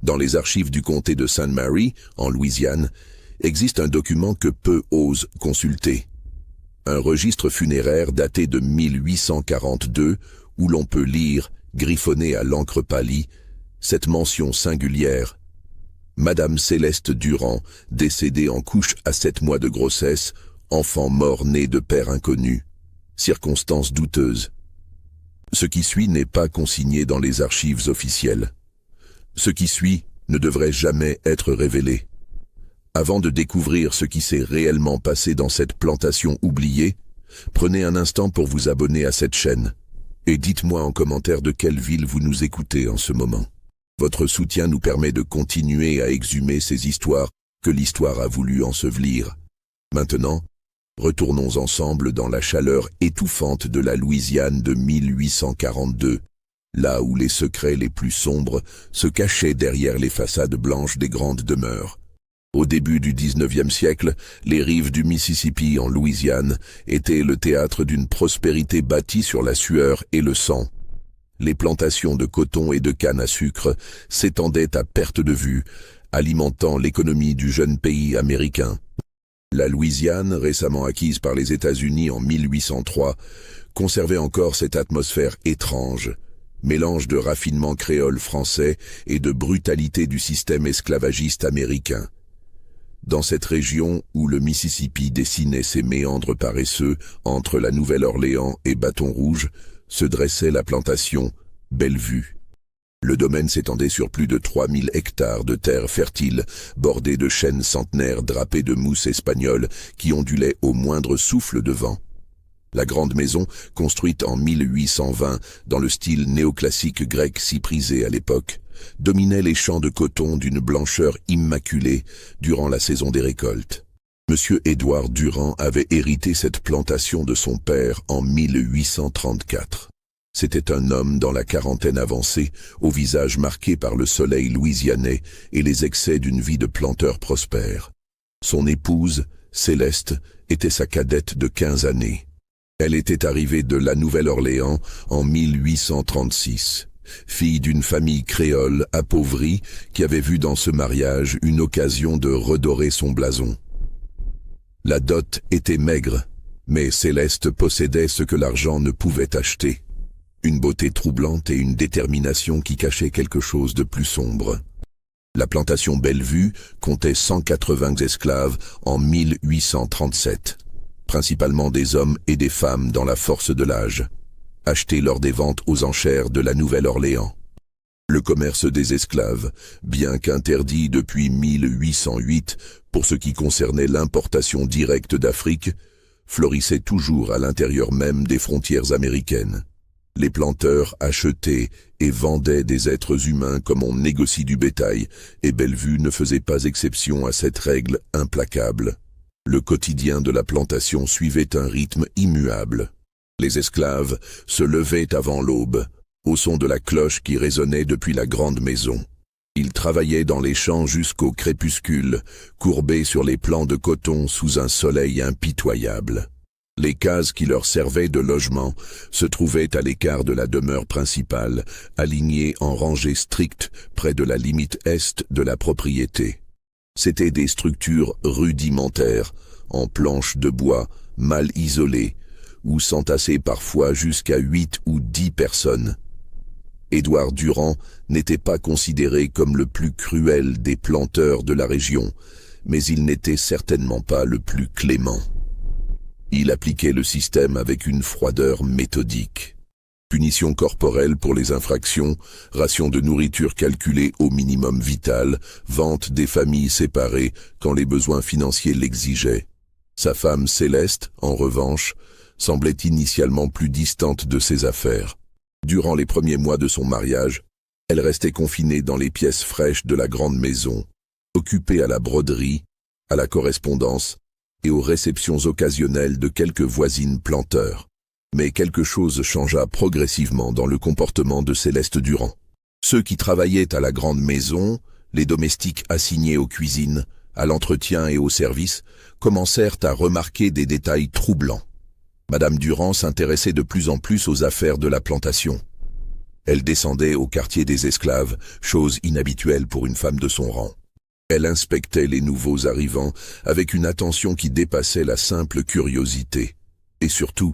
Dans les archives du comté de St. Mary, en Louisiane, existe un document que peu osent consulter. Un registre funéraire daté de 1842 où l'on peut lire, griffonné à l'encre pâlie, cette mention singulière. Madame Céleste Durand, décédée en couche à 7 mois de grossesse, enfant mort-né de père inconnu. Circonstances douteuses. Ce qui suit n'est pas consigné dans les archives officielles. Ce qui suit ne devrait jamais être révélé. Avant de découvrir ce qui s'est réellement passé dans cette plantation oubliée, prenez un instant pour vous abonner à cette chaîne. Et dites-moi en commentaire de quelle ville vous nous écoutez en ce moment. Votre soutien nous permet de continuer à exhumer ces histoires que l'histoire a voulu ensevelir. Maintenant, retournons ensemble dans la chaleur étouffante de la Louisiane de 1842, là où les secrets les plus sombres se cachaient derrière les façades blanches des grandes demeures. Au début du XIXe siècle, les rives du Mississippi en Louisiane étaient le théâtre d'une prospérité bâtie sur la sueur et le sang. Les plantations de coton et de canne à sucre s'étendaient à perte de vue, alimentant l'économie du jeune pays américain. La Louisiane, récemment acquise par les États-Unis en 1803, conservait encore cette atmosphère étrange, mélange de raffinement créole français et de brutalité du système esclavagiste américain. Dans cette région où le Mississippi dessinait ses méandres paresseux entre la Nouvelle-Orléans et Bâton Rouge, se dressait la plantation Bellevue. Le domaine s'étendait sur plus de 3000 hectares de terres fertiles, bordées de chênes centenaires drapés de mousse espagnole qui ondulaient au moindre souffle de vent. La grande maison, construite en 1820 dans le style néoclassique grec si prisé à l'époque, dominait les champs de coton d'une blancheur immaculée durant la saison des récoltes. Monsieur Édouard Durand avait hérité cette plantation de son père en 1834. C'était un homme dans la quarantaine avancée, au visage marqué par le soleil louisianais et les excès d'une vie de planteur prospère. Son épouse, Céleste, était sa cadette de 15 années. Elle était arrivée de la Nouvelle-Orléans en 1836. Fille d'une famille créole appauvrie qui avait vu dans ce mariage une occasion de redorer son blason. La dot était maigre, mais Céleste possédait ce que l'argent ne pouvait acheter. Une beauté troublante et une détermination qui cachaient quelque chose de plus sombre. La plantation Bellevue comptait 180 esclaves en 1837, principalement des hommes et des femmes dans la force de l'âge, achetés lors des ventes aux enchères de la Nouvelle-Orléans. Le commerce des esclaves, bien qu'interdit depuis 1808 pour ce qui concernait l'importation directe d'Afrique, florissait toujours à l'intérieur même des frontières américaines. Les planteurs achetaient et vendaient des êtres humains comme on négocie du bétail, et Bellevue ne faisait pas exception à cette règle implacable. Le quotidien de la plantation suivait un rythme immuable. Les esclaves se levaient avant l'aube, au son de la cloche qui résonnait depuis la grande maison. Ils travaillaient dans les champs jusqu'au crépuscule, courbés sur les plants de coton sous un soleil impitoyable. Les cases qui leur servaient de logement se trouvaient à l'écart de la demeure principale, alignées en rangées strictes près de la limite est de la propriété. C'étaient des structures rudimentaires, en planches de bois, mal isolées, où s'entassaient parfois jusqu'à 8 ou 10 personnes. Édouard Durand n'était pas considéré comme le plus cruel des planteurs de la région, mais il n'était certainement pas le plus clément. Il appliquait le système avec une froideur méthodique. Punition corporelle pour les infractions, ration de nourriture calculée au minimum vital, vente des familles séparées quand les besoins financiers l'exigeaient. Sa femme Céleste, en revanche, semblait initialement plus distante de ses affaires. Durant les premiers mois de son mariage, elle restait confinée dans les pièces fraîches de la grande maison, occupée à la broderie, à la correspondance et aux réceptions occasionnelles de quelques voisines planteurs. Mais quelque chose changea progressivement dans le comportement de Céleste Durand. Ceux qui travaillaient à la grande maison, les domestiques assignés aux cuisines, à l'entretien et au service, commencèrent à remarquer des détails troublants. Madame Durand s'intéressait de plus en plus aux affaires de la plantation. Elle descendait au quartier des esclaves, chose inhabituelle pour une femme de son rang. Elle inspectait les nouveaux arrivants avec une attention qui dépassait la simple curiosité. Et surtout,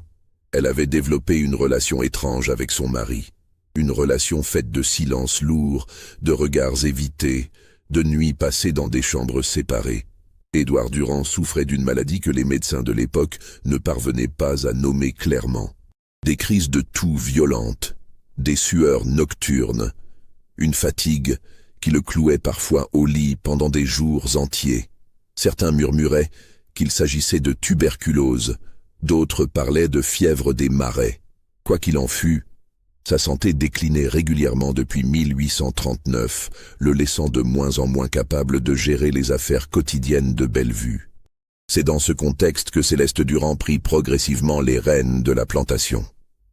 elle avait développé une relation étrange avec son mari. Une relation faite de silences lourds, de regards évités, de nuits passées dans des chambres séparées. Édouard Durand souffrait d'une maladie que les médecins de l'époque ne parvenaient pas à nommer clairement. Des crises de toux violentes, des sueurs nocturnes, une fatigue qui le clouait parfois au lit pendant des jours entiers. Certains murmuraient qu'il s'agissait de tuberculose, d'autres parlaient de fièvre des marais. Quoi qu'il en fût, sa santé déclinait régulièrement depuis 1839, le laissant de moins en moins capable de gérer les affaires quotidiennes de Bellevue. C'est dans ce contexte que Céleste Durand prit progressivement les rênes de la plantation.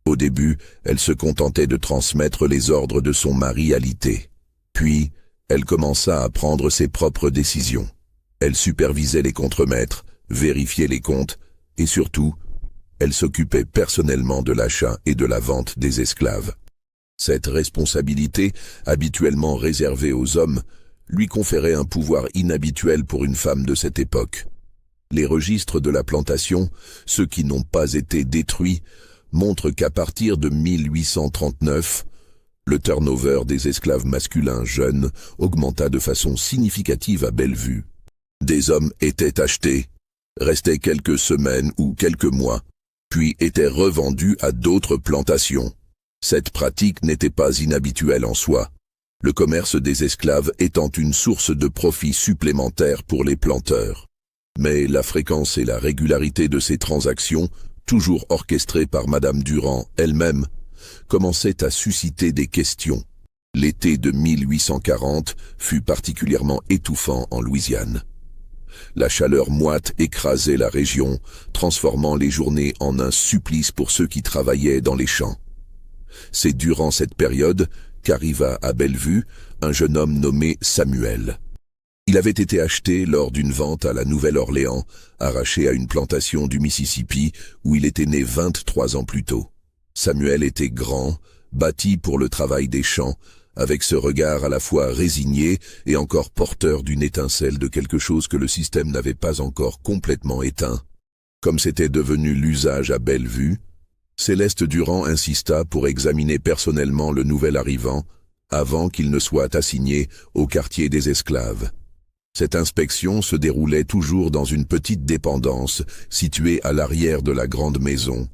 Au début, elle se contentait de transmettre les ordres de son mari alité. Puis, elle commença à prendre ses propres décisions. Elle supervisait les contremaîtres, vérifiait les comptes, et surtout, elle s'occupait personnellement de l'achat et de la vente des esclaves. Cette responsabilité, habituellement réservée aux hommes, lui conférait un pouvoir inhabituel pour une femme de cette époque. Les registres de la plantation, ceux qui n'ont pas été détruits, montrent qu'à partir de 1839, le turnover des esclaves masculins jeunes augmenta de façon significative à Bellevue. Des hommes étaient achetés, restaient quelques semaines ou quelques mois, puis étaient revendus à d'autres plantations. Cette pratique n'était pas inhabituelle en soi, le commerce des esclaves étant une source de profit supplémentaire pour les planteurs. Mais la fréquence et la régularité de ces transactions, toujours orchestrées par Madame Durand elle-même, commençaient à susciter des questions. L'été de 1840 fut particulièrement étouffant en Louisiane. La chaleur moite écrasait la région, transformant les journées en un supplice pour ceux qui travaillaient dans les champs. C'est durant cette période qu'arriva à Bellevue un jeune homme nommé Samuel. Il avait été acheté lors d'une vente à la Nouvelle-Orléans, arraché à une plantation du Mississippi où il était né 23 ans plus tôt. Samuel était grand, bâti pour le travail des champs, avec ce regard à la fois résigné et encore porteur d'une étincelle de quelque chose que le système n'avait pas encore complètement éteint. Comme c'était devenu l'usage à Bellevue, Céleste Durand insista pour examiner personnellement le nouvel arrivant avant qu'il ne soit assigné au quartier des esclaves. Cette inspection se déroulait toujours dans une petite dépendance située à l'arrière de la grande maison,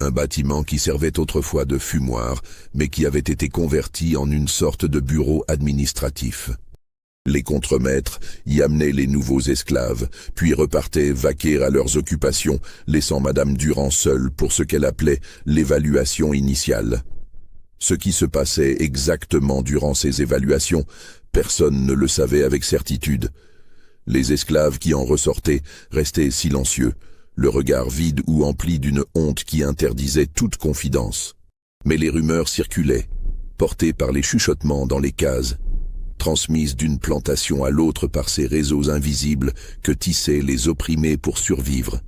un bâtiment qui servait autrefois de fumoir, mais qui avait été converti en une sorte de bureau administratif. Les contremaîtres y amenaient les nouveaux esclaves, puis repartaient vaquer à leurs occupations, laissant Madame Durand seule pour ce qu'elle appelait l'évaluation initiale. Ce qui se passait exactement durant ces évaluations, personne ne le savait avec certitude. Les esclaves qui en ressortaient restaient silencieux, le regard vide ou empli d'une honte qui interdisait toute confidence. Mais les rumeurs circulaient, portées par les chuchotements dans les cases, transmises d'une plantation à l'autre par ces réseaux invisibles que tissaient les opprimés pour survivre.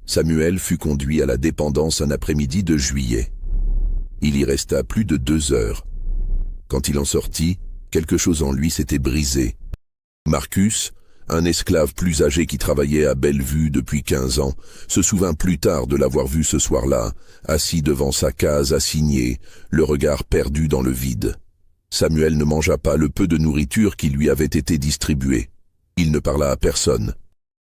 Samuel fut conduit à la dépendance un après-midi de juillet. Il y resta plus de 2 heures. Quand il en sortit, quelque chose en lui s'était brisé. Marcus, un esclave plus âgé qui travaillait à Bellevue depuis 15 ans, se souvint plus tard de l'avoir vu ce soir-là, assis devant sa case assignée, le regard perdu dans le vide. Samuel ne mangea pas le peu de nourriture qui lui avait été distribuée. Il ne parla à personne.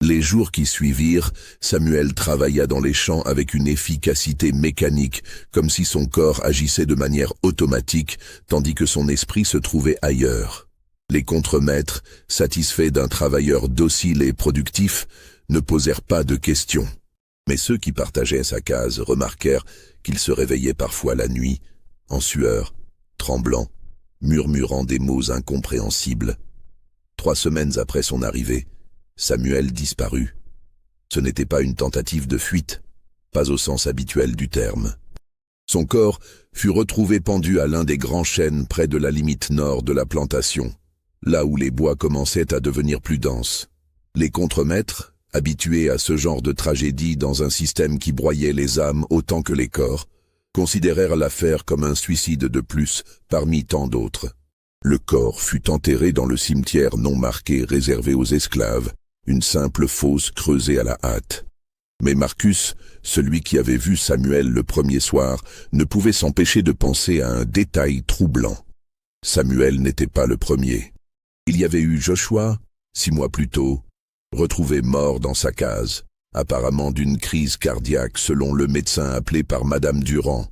Les jours qui suivirent, Samuel travailla dans les champs avec une efficacité mécanique, comme si son corps agissait de manière automatique, tandis que son esprit se trouvait ailleurs. Les contremaîtres, satisfaits d'un travailleur docile et productif, ne posèrent pas de questions. Mais ceux qui partageaient sa case remarquèrent qu'il se réveillait parfois la nuit, en sueur, tremblant, murmurant des mots incompréhensibles. 3 semaines après son arrivée, Samuel disparut. Ce n'était pas une tentative de fuite, pas au sens habituel du terme. Son corps fut retrouvé pendu à l'un des grands chênes près de la limite nord de la plantation, là où les bois commençaient à devenir plus denses. Les contremaîtres, habitués à ce genre de tragédie dans un système qui broyait les âmes autant que les corps, considérèrent l'affaire comme un suicide de plus parmi tant d'autres. Le corps fut enterré dans le cimetière non marqué réservé aux esclaves, une simple fosse creusée à la hâte. Mais Marcus, celui qui avait vu Samuel le premier soir, ne pouvait s'empêcher de penser à un détail troublant. Samuel n'était pas le premier. Il y avait eu Joshua, 6 mois plus tôt, retrouvé mort dans sa case, apparemment d'une crise cardiaque selon le médecin appelé par Madame Durand,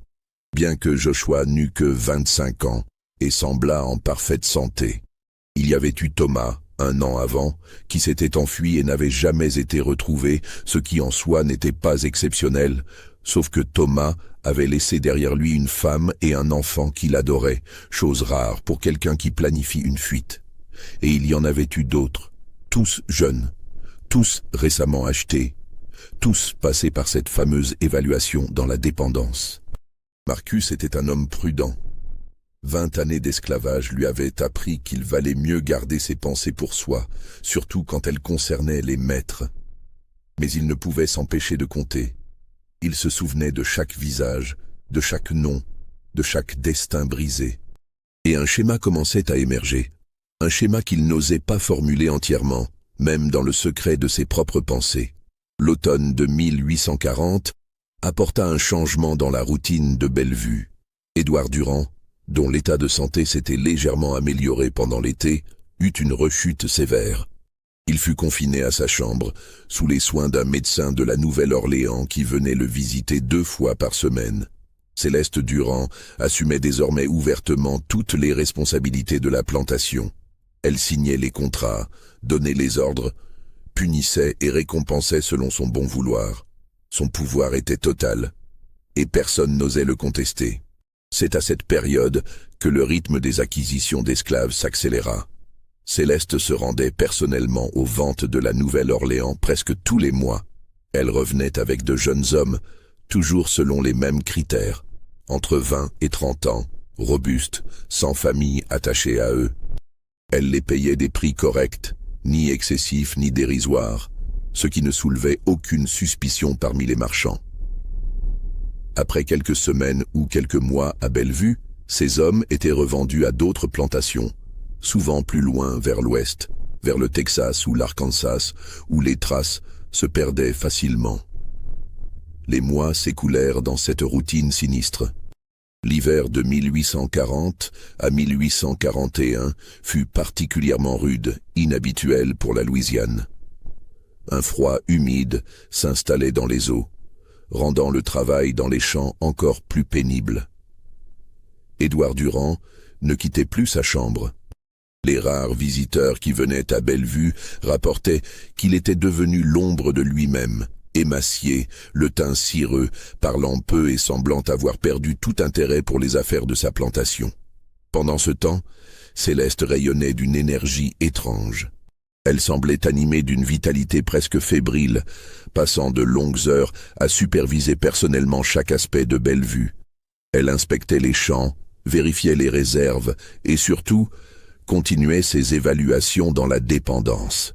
bien que Joshua n'eût que 25 ans et semblât en parfaite santé. Il y avait eu Thomas, 1 an avant, qui s'était enfui et n'avait jamais été retrouvé, ce qui en soi n'était pas exceptionnel, sauf que Thomas avait laissé derrière lui une femme et un enfant qu'il adorait, chose rare pour quelqu'un qui planifie une fuite. Et il y en avait eu d'autres, tous jeunes, tous récemment achetés, tous passés par cette fameuse évaluation dans la dépendance. Marcus était un homme prudent. 20 années d'esclavage lui avaient appris qu'il valait mieux garder ses pensées pour soi, surtout quand elles concernaient les maîtres. Mais il ne pouvait s'empêcher de compter. Il se souvenait de chaque visage, de chaque nom, de chaque destin brisé. Et un schéma commençait à émerger, un schéma qu'il n'osait pas formuler entièrement, même dans le secret de ses propres pensées. L'automne de 1840 apporta un changement dans la routine de Bellevue. Édouard Durand, dont l'état de santé s'était légèrement amélioré pendant l'été, eut une rechute sévère. Il fut confiné à sa chambre, sous les soins d'un médecin de la Nouvelle-Orléans qui venait le visiter 2 fois par semaine. Céleste Durand assumait désormais ouvertement toutes les responsabilités de la plantation. Elle signait les contrats, donnait les ordres, punissait et récompensait selon son bon vouloir. Son pouvoir était total, et personne n'osait le contester. C'est à cette période que le rythme des acquisitions d'esclaves s'accéléra. Céleste se rendait personnellement aux ventes de la Nouvelle-Orléans presque tous les mois. Elle revenait avec de jeunes hommes, toujours selon les mêmes critères, entre 20 et 30 ans, robustes, sans famille attachée à eux. Elle les payait des prix corrects, ni excessifs ni dérisoires, ce qui ne soulevait aucune suspicion parmi les marchands. Après quelques semaines ou quelques mois à Bellevue, ces hommes étaient revendus à d'autres plantations, souvent plus loin vers l'ouest, vers le Texas ou l'Arkansas, où les traces se perdaient facilement. Les mois s'écoulèrent dans cette routine sinistre. L'hiver de 1840 à 1841 fut particulièrement rude, inhabituel pour la Louisiane. Un froid humide s'installait dans les eaux, rendant le travail dans les champs encore plus pénible. Édouard Durand ne quittait plus sa chambre. Les rares visiteurs qui venaient à Bellevue rapportaient qu'il était devenu l'ombre de lui-même, émacié, le teint cireux, parlant peu et semblant avoir perdu tout intérêt pour les affaires de sa plantation. Pendant ce temps, Céleste rayonnait d'une énergie étrange. Elle semblait animée d'une vitalité presque fébrile, passant de longues heures à superviser personnellement chaque aspect de Bellevue. Elle inspectait les champs, vérifiait les réserves et surtout, continuait ses évaluations dans la dépendance.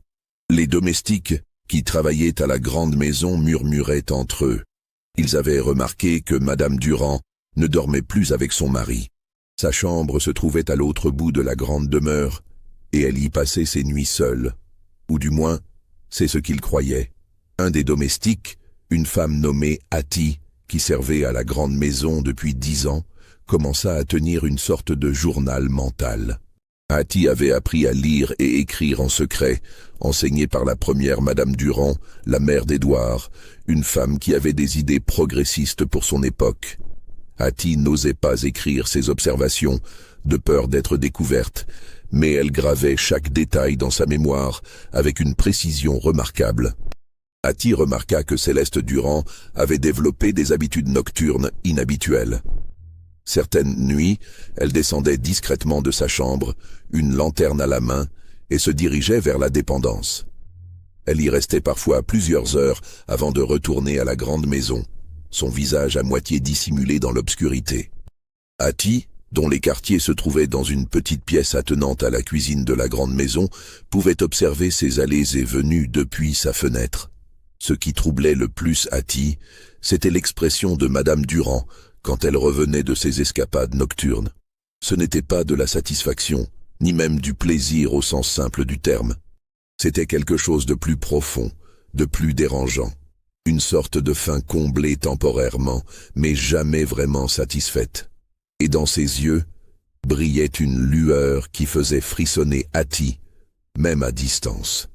Les domestiques qui travaillaient à la grande maison murmuraient entre eux. Ils avaient remarqué que Madame Durand ne dormait plus avec son mari. Sa chambre se trouvait à l'autre bout de la grande demeure, et elle y passait ses nuits seule. Ou du moins, c'est ce qu'il croyait. Un des domestiques, une femme nommée Hattie, qui servait à la grande maison depuis 10 ans, commença à tenir une sorte de journal mental. Hattie avait appris à lire et écrire en secret, enseignée par la première Madame Durand, la mère d'Édouard, une femme qui avait des idées progressistes pour son époque. Hattie n'osait pas écrire ses observations, de peur d'être découverte, mais elle gravait chaque détail dans sa mémoire avec une précision remarquable. Hattie remarqua que Céleste Durand avait développé des habitudes nocturnes inhabituelles. Certaines nuits, elle descendait discrètement de sa chambre, une lanterne à la main, et se dirigeait vers la dépendance. Elle y restait parfois plusieurs heures avant de retourner à la grande maison, son visage à moitié dissimulé dans l'obscurité. Hattie, dont les quartiers se trouvaient dans une petite pièce attenante à la cuisine de la grande maison, pouvait observer ses allées et venues depuis sa fenêtre. Ce qui troublait le plus Hattie, c'était l'expression de Madame Durand, quand elle revenait de ses escapades nocturnes. Ce n'était pas de la satisfaction, ni même du plaisir au sens simple du terme. C'était quelque chose de plus profond, de plus dérangeant. Une sorte de faim comblée temporairement, mais jamais vraiment satisfaite. Et dans ses yeux, brillait une lueur qui faisait frissonner Hattie, même à distance.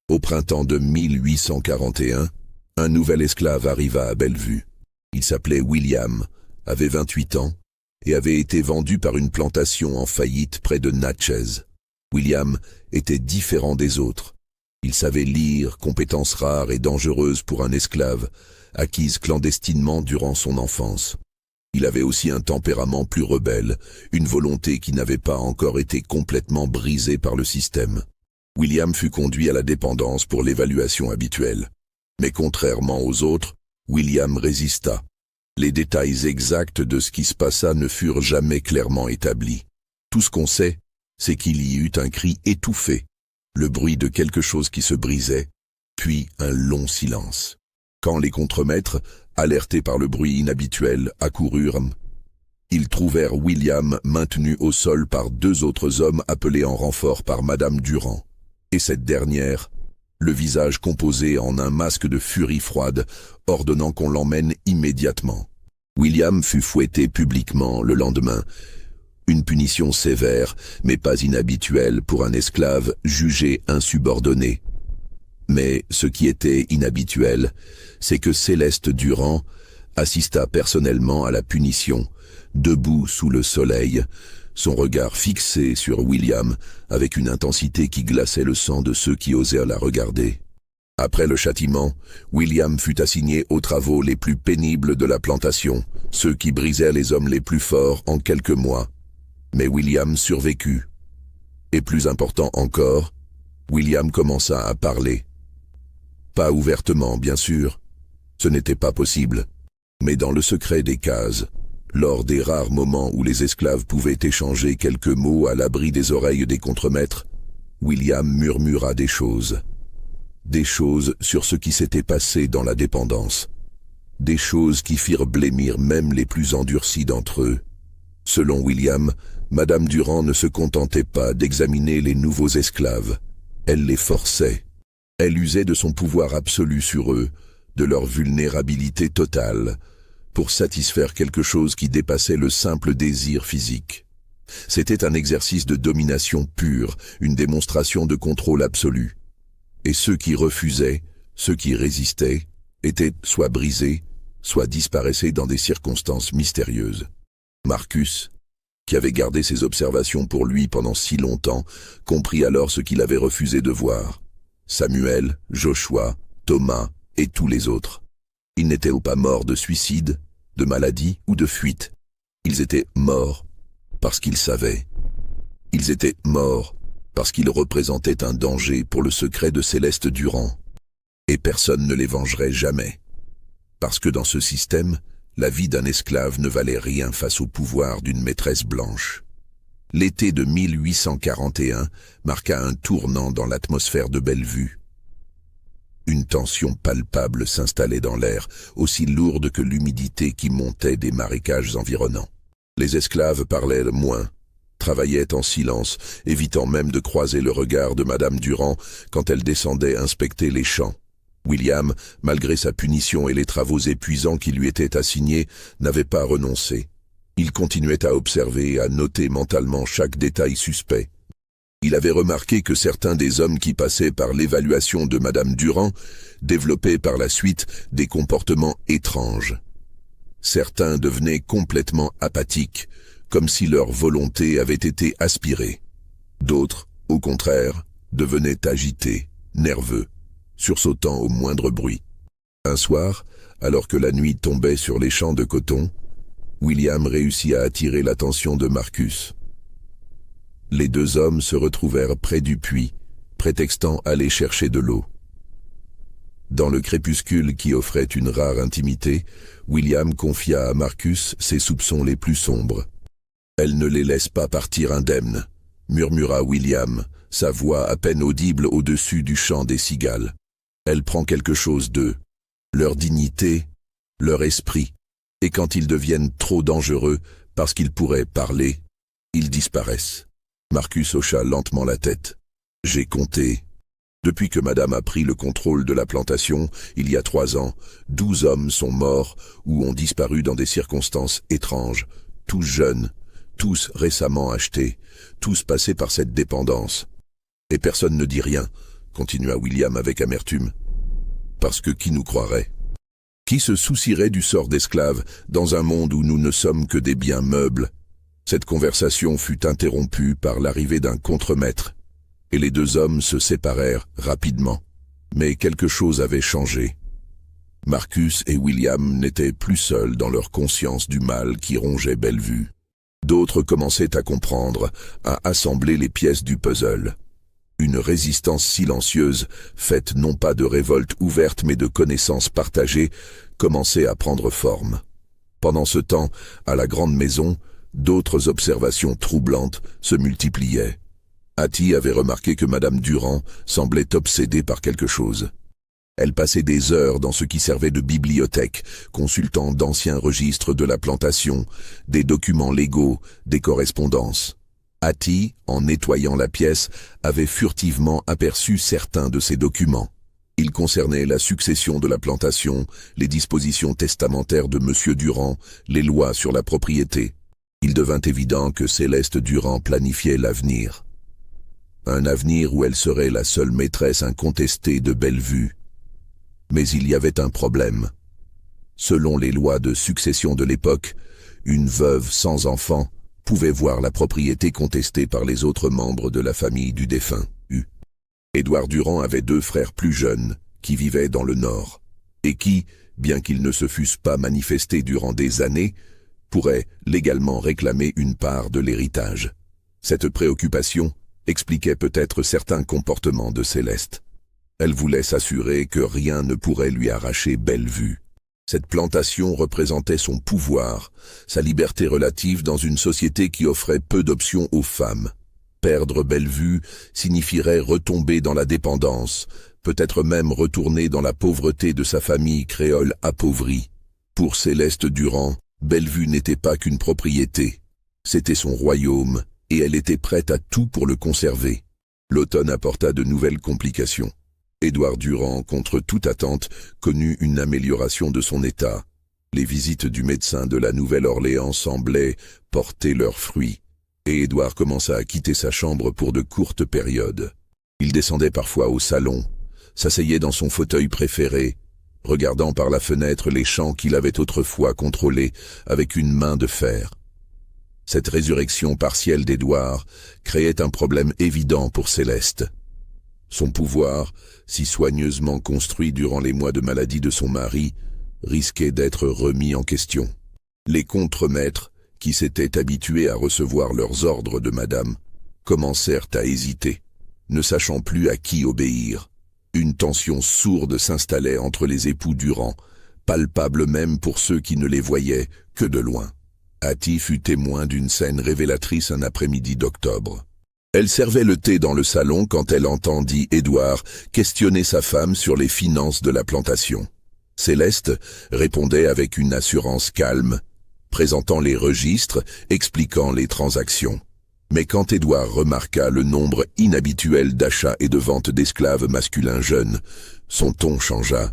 Au printemps de 1841, un nouvel esclave arriva à Bellevue. Il s'appelait William, avait 28 ans, et avait été vendu par une plantation en faillite près de Natchez. William était différent des autres. Il savait lire, compétence rare et dangereuse pour un esclave, acquise clandestinement durant son enfance. Il avait aussi un tempérament plus rebelle, une volonté qui n'avait pas encore été complètement brisée par le système. William fut conduit à la dépendance pour l'évaluation habituelle. Mais contrairement aux autres, William résista. Les détails exacts de ce qui se passa ne furent jamais clairement établis. Tout ce qu'on sait, c'est qu'il y eut un cri étouffé, le bruit de quelque chose qui se brisait, puis un long silence. Quand les contremaîtres, alertés par le bruit inhabituel, accoururent, ils trouvèrent William maintenu au sol par 2 autres hommes appelés en renfort par Madame Durand. Et cette dernière, le visage composé en un masque de furie froide, ordonnant qu'on l'emmène immédiatement. William fut fouetté publiquement le lendemain, une punition sévère, mais pas inhabituelle pour un esclave jugé insubordonné. Mais ce qui était inhabituel, c'est que Céleste Durand assista personnellement à la punition, debout sous le soleil, son regard fixé sur William avec une intensité qui glaçait le sang de ceux qui osèrent la regarder. Après le châtiment, William fut assigné aux travaux les plus pénibles de la plantation, ceux qui brisèrent les hommes les plus forts en quelques mois. Mais William survécut. Et plus important encore, William commença à parler. Pas ouvertement, bien sûr, ce n'était pas possible, mais dans le secret des cases, lors des rares moments où les esclaves pouvaient échanger quelques mots à l'abri des oreilles des contremaîtres, William murmura des choses sur ce qui s'était passé dans la dépendance, des choses qui firent blêmir même les plus endurcis d'entre eux. Selon William, Madame Durand ne se contentait pas d'examiner les nouveaux esclaves, elle les forçait. Elle usait de son pouvoir absolu sur eux, de leur vulnérabilité totale, pour satisfaire quelque chose qui dépassait le simple désir physique. C'était un exercice de domination pure, une démonstration de contrôle absolu. Et ceux qui refusaient, ceux qui résistaient, étaient soit brisés, soit disparaissaient dans des circonstances mystérieuses. Marcus, qui avait gardé ses observations pour lui pendant si longtemps, comprit alors ce qu'il avait refusé de voir. Samuel, Joshua, Thomas et tous les autres. Ils n'étaient pas morts de suicide, de maladie ou de fuite. Ils étaient morts parce qu'ils savaient. Ils étaient morts parce qu'ils représentaient un danger pour le secret de Céleste Durand. Et personne ne les vengerait jamais. Parce que dans ce système, la vie d'un esclave ne valait rien face au pouvoir d'une maîtresse blanche. L'été de 1841 marqua un tournant dans l'atmosphère de Bellevue. Une tension palpable s'installait dans l'air, aussi lourde que l'humidité qui montait des marécages environnants. Les esclaves parlaient moins, travaillaient en silence, évitant même de croiser le regard de Madame Durand quand elle descendait inspecter les champs. William, malgré sa punition et les travaux épuisants qui lui étaient assignés, n'avait pas renoncé. Il continuait à observer et à noter mentalement chaque détail suspect. Il avait remarqué que certains des hommes qui passaient par l'évaluation de Madame Durand développaient par la suite des comportements étranges. Certains devenaient complètement apathiques, comme si leur volonté avait été aspirée. D'autres, au contraire, devenaient agités, nerveux, sursautant au moindre bruit. Un soir, alors que la nuit tombait sur les champs de coton, William réussit à attirer l'attention de Marcus. Les 2 hommes se retrouvèrent près du puits, prétextant aller chercher de l'eau. Dans le crépuscule qui offrait une rare intimité, William confia à Marcus ses soupçons les plus sombres. « Elle ne les laisse pas partir indemnes », murmura William, sa voix à peine audible au-dessus du chant des cigales. « Elle prend quelque chose d'eux, leur dignité, leur esprit. Et quand ils deviennent trop dangereux, parce qu'ils pourraient parler, ils disparaissent. Marcus hocha lentement la tête. J'ai compté. Depuis que madame a pris le contrôle de la plantation, il y a 3 ans, 12 hommes sont morts ou ont disparu dans des circonstances étranges, tous jeunes, tous récemment achetés, tous passés par cette dépendance. Et personne ne dit rien, continua William avec amertume. Parce que qui nous croirait? Qui se soucierait du sort d'esclaves dans un monde où nous ne sommes que des biens meubles? Cette conversation fut interrompue par l'arrivée d'un contremaître, et les 2 hommes se séparèrent rapidement. Mais quelque chose avait changé. Marcus et William n'étaient plus seuls dans leur conscience du mal qui rongeait Bellevue. D'autres commençaient à comprendre, à assembler les pièces du puzzle. Une résistance silencieuse, faite non pas de révolte ouverte mais de connaissances partagées, commençait à prendre forme. Pendant ce temps, à la grande maison, d'autres observations troublantes se multipliaient. Hattie avait remarqué que madame Durand semblait obsédée par quelque chose. Elle passait des heures dans ce qui servait de bibliothèque, consultant d'anciens registres de la plantation, des documents légaux, des correspondances. Hattie, en nettoyant la pièce, avait furtivement aperçu certains de ces documents. Ils concernaient la succession de la plantation, les dispositions testamentaires de M. Durand, les lois sur la propriété. Il devint évident que Céleste Durand planifiait l'avenir. Un avenir où elle serait la seule maîtresse incontestée de Bellevue. Mais il y avait un problème. Selon les lois de succession de l'époque, une veuve sans enfant pouvait voir la propriété contestée par les autres membres de la famille du défunt. Édouard Durand avait 2 frères plus jeunes qui vivaient dans le Nord et qui, bien qu'ils ne se fussent pas manifestés durant des années, pourraient légalement réclamer une part de l'héritage. Cette préoccupation expliquait peut-être certains comportements de Céleste. Elle voulait s'assurer que rien ne pourrait lui arracher Bellevue. Cette plantation représentait son pouvoir, sa liberté relative dans une société qui offrait peu d'options aux femmes. Perdre Bellevue signifierait retomber dans la dépendance, peut-être même retourner dans la pauvreté de sa famille créole appauvrie. Pour Céleste Durand, Bellevue n'était pas qu'une propriété. C'était son royaume, et elle était prête à tout pour le conserver. L'automne apporta de nouvelles complications. Édouard Durand, contre toute attente, connut une amélioration de son état. Les visites du médecin de la Nouvelle-Orléans semblaient porter leurs fruits, et Édouard commença à quitter sa chambre pour de courtes périodes. Il descendait parfois au salon, s'asseyait dans son fauteuil préféré, regardant par la fenêtre les champs qu'il avait autrefois contrôlés avec une main de fer. Cette résurrection partielle d'Édouard créait un problème évident pour Céleste. Son pouvoir, si soigneusement construit durant les mois de maladie de son mari, risquait d'être remis en question. Les contremaîtres, qui s'étaient habitués à recevoir leurs ordres de madame, commencèrent à hésiter, ne sachant plus à qui obéir. Une tension sourde s'installait entre les époux Durand, palpable même pour ceux qui ne les voyaient que de loin. Hattie fut témoin d'une scène révélatrice un après-midi d'octobre. Elle servait le thé dans le salon quand elle entendit Édouard questionner sa femme sur les finances de la plantation. Céleste répondait avec une assurance calme, présentant les registres, expliquant les transactions. Mais quand Édouard remarqua le nombre inhabituel d'achats et de ventes d'esclaves masculins jeunes, son ton changea.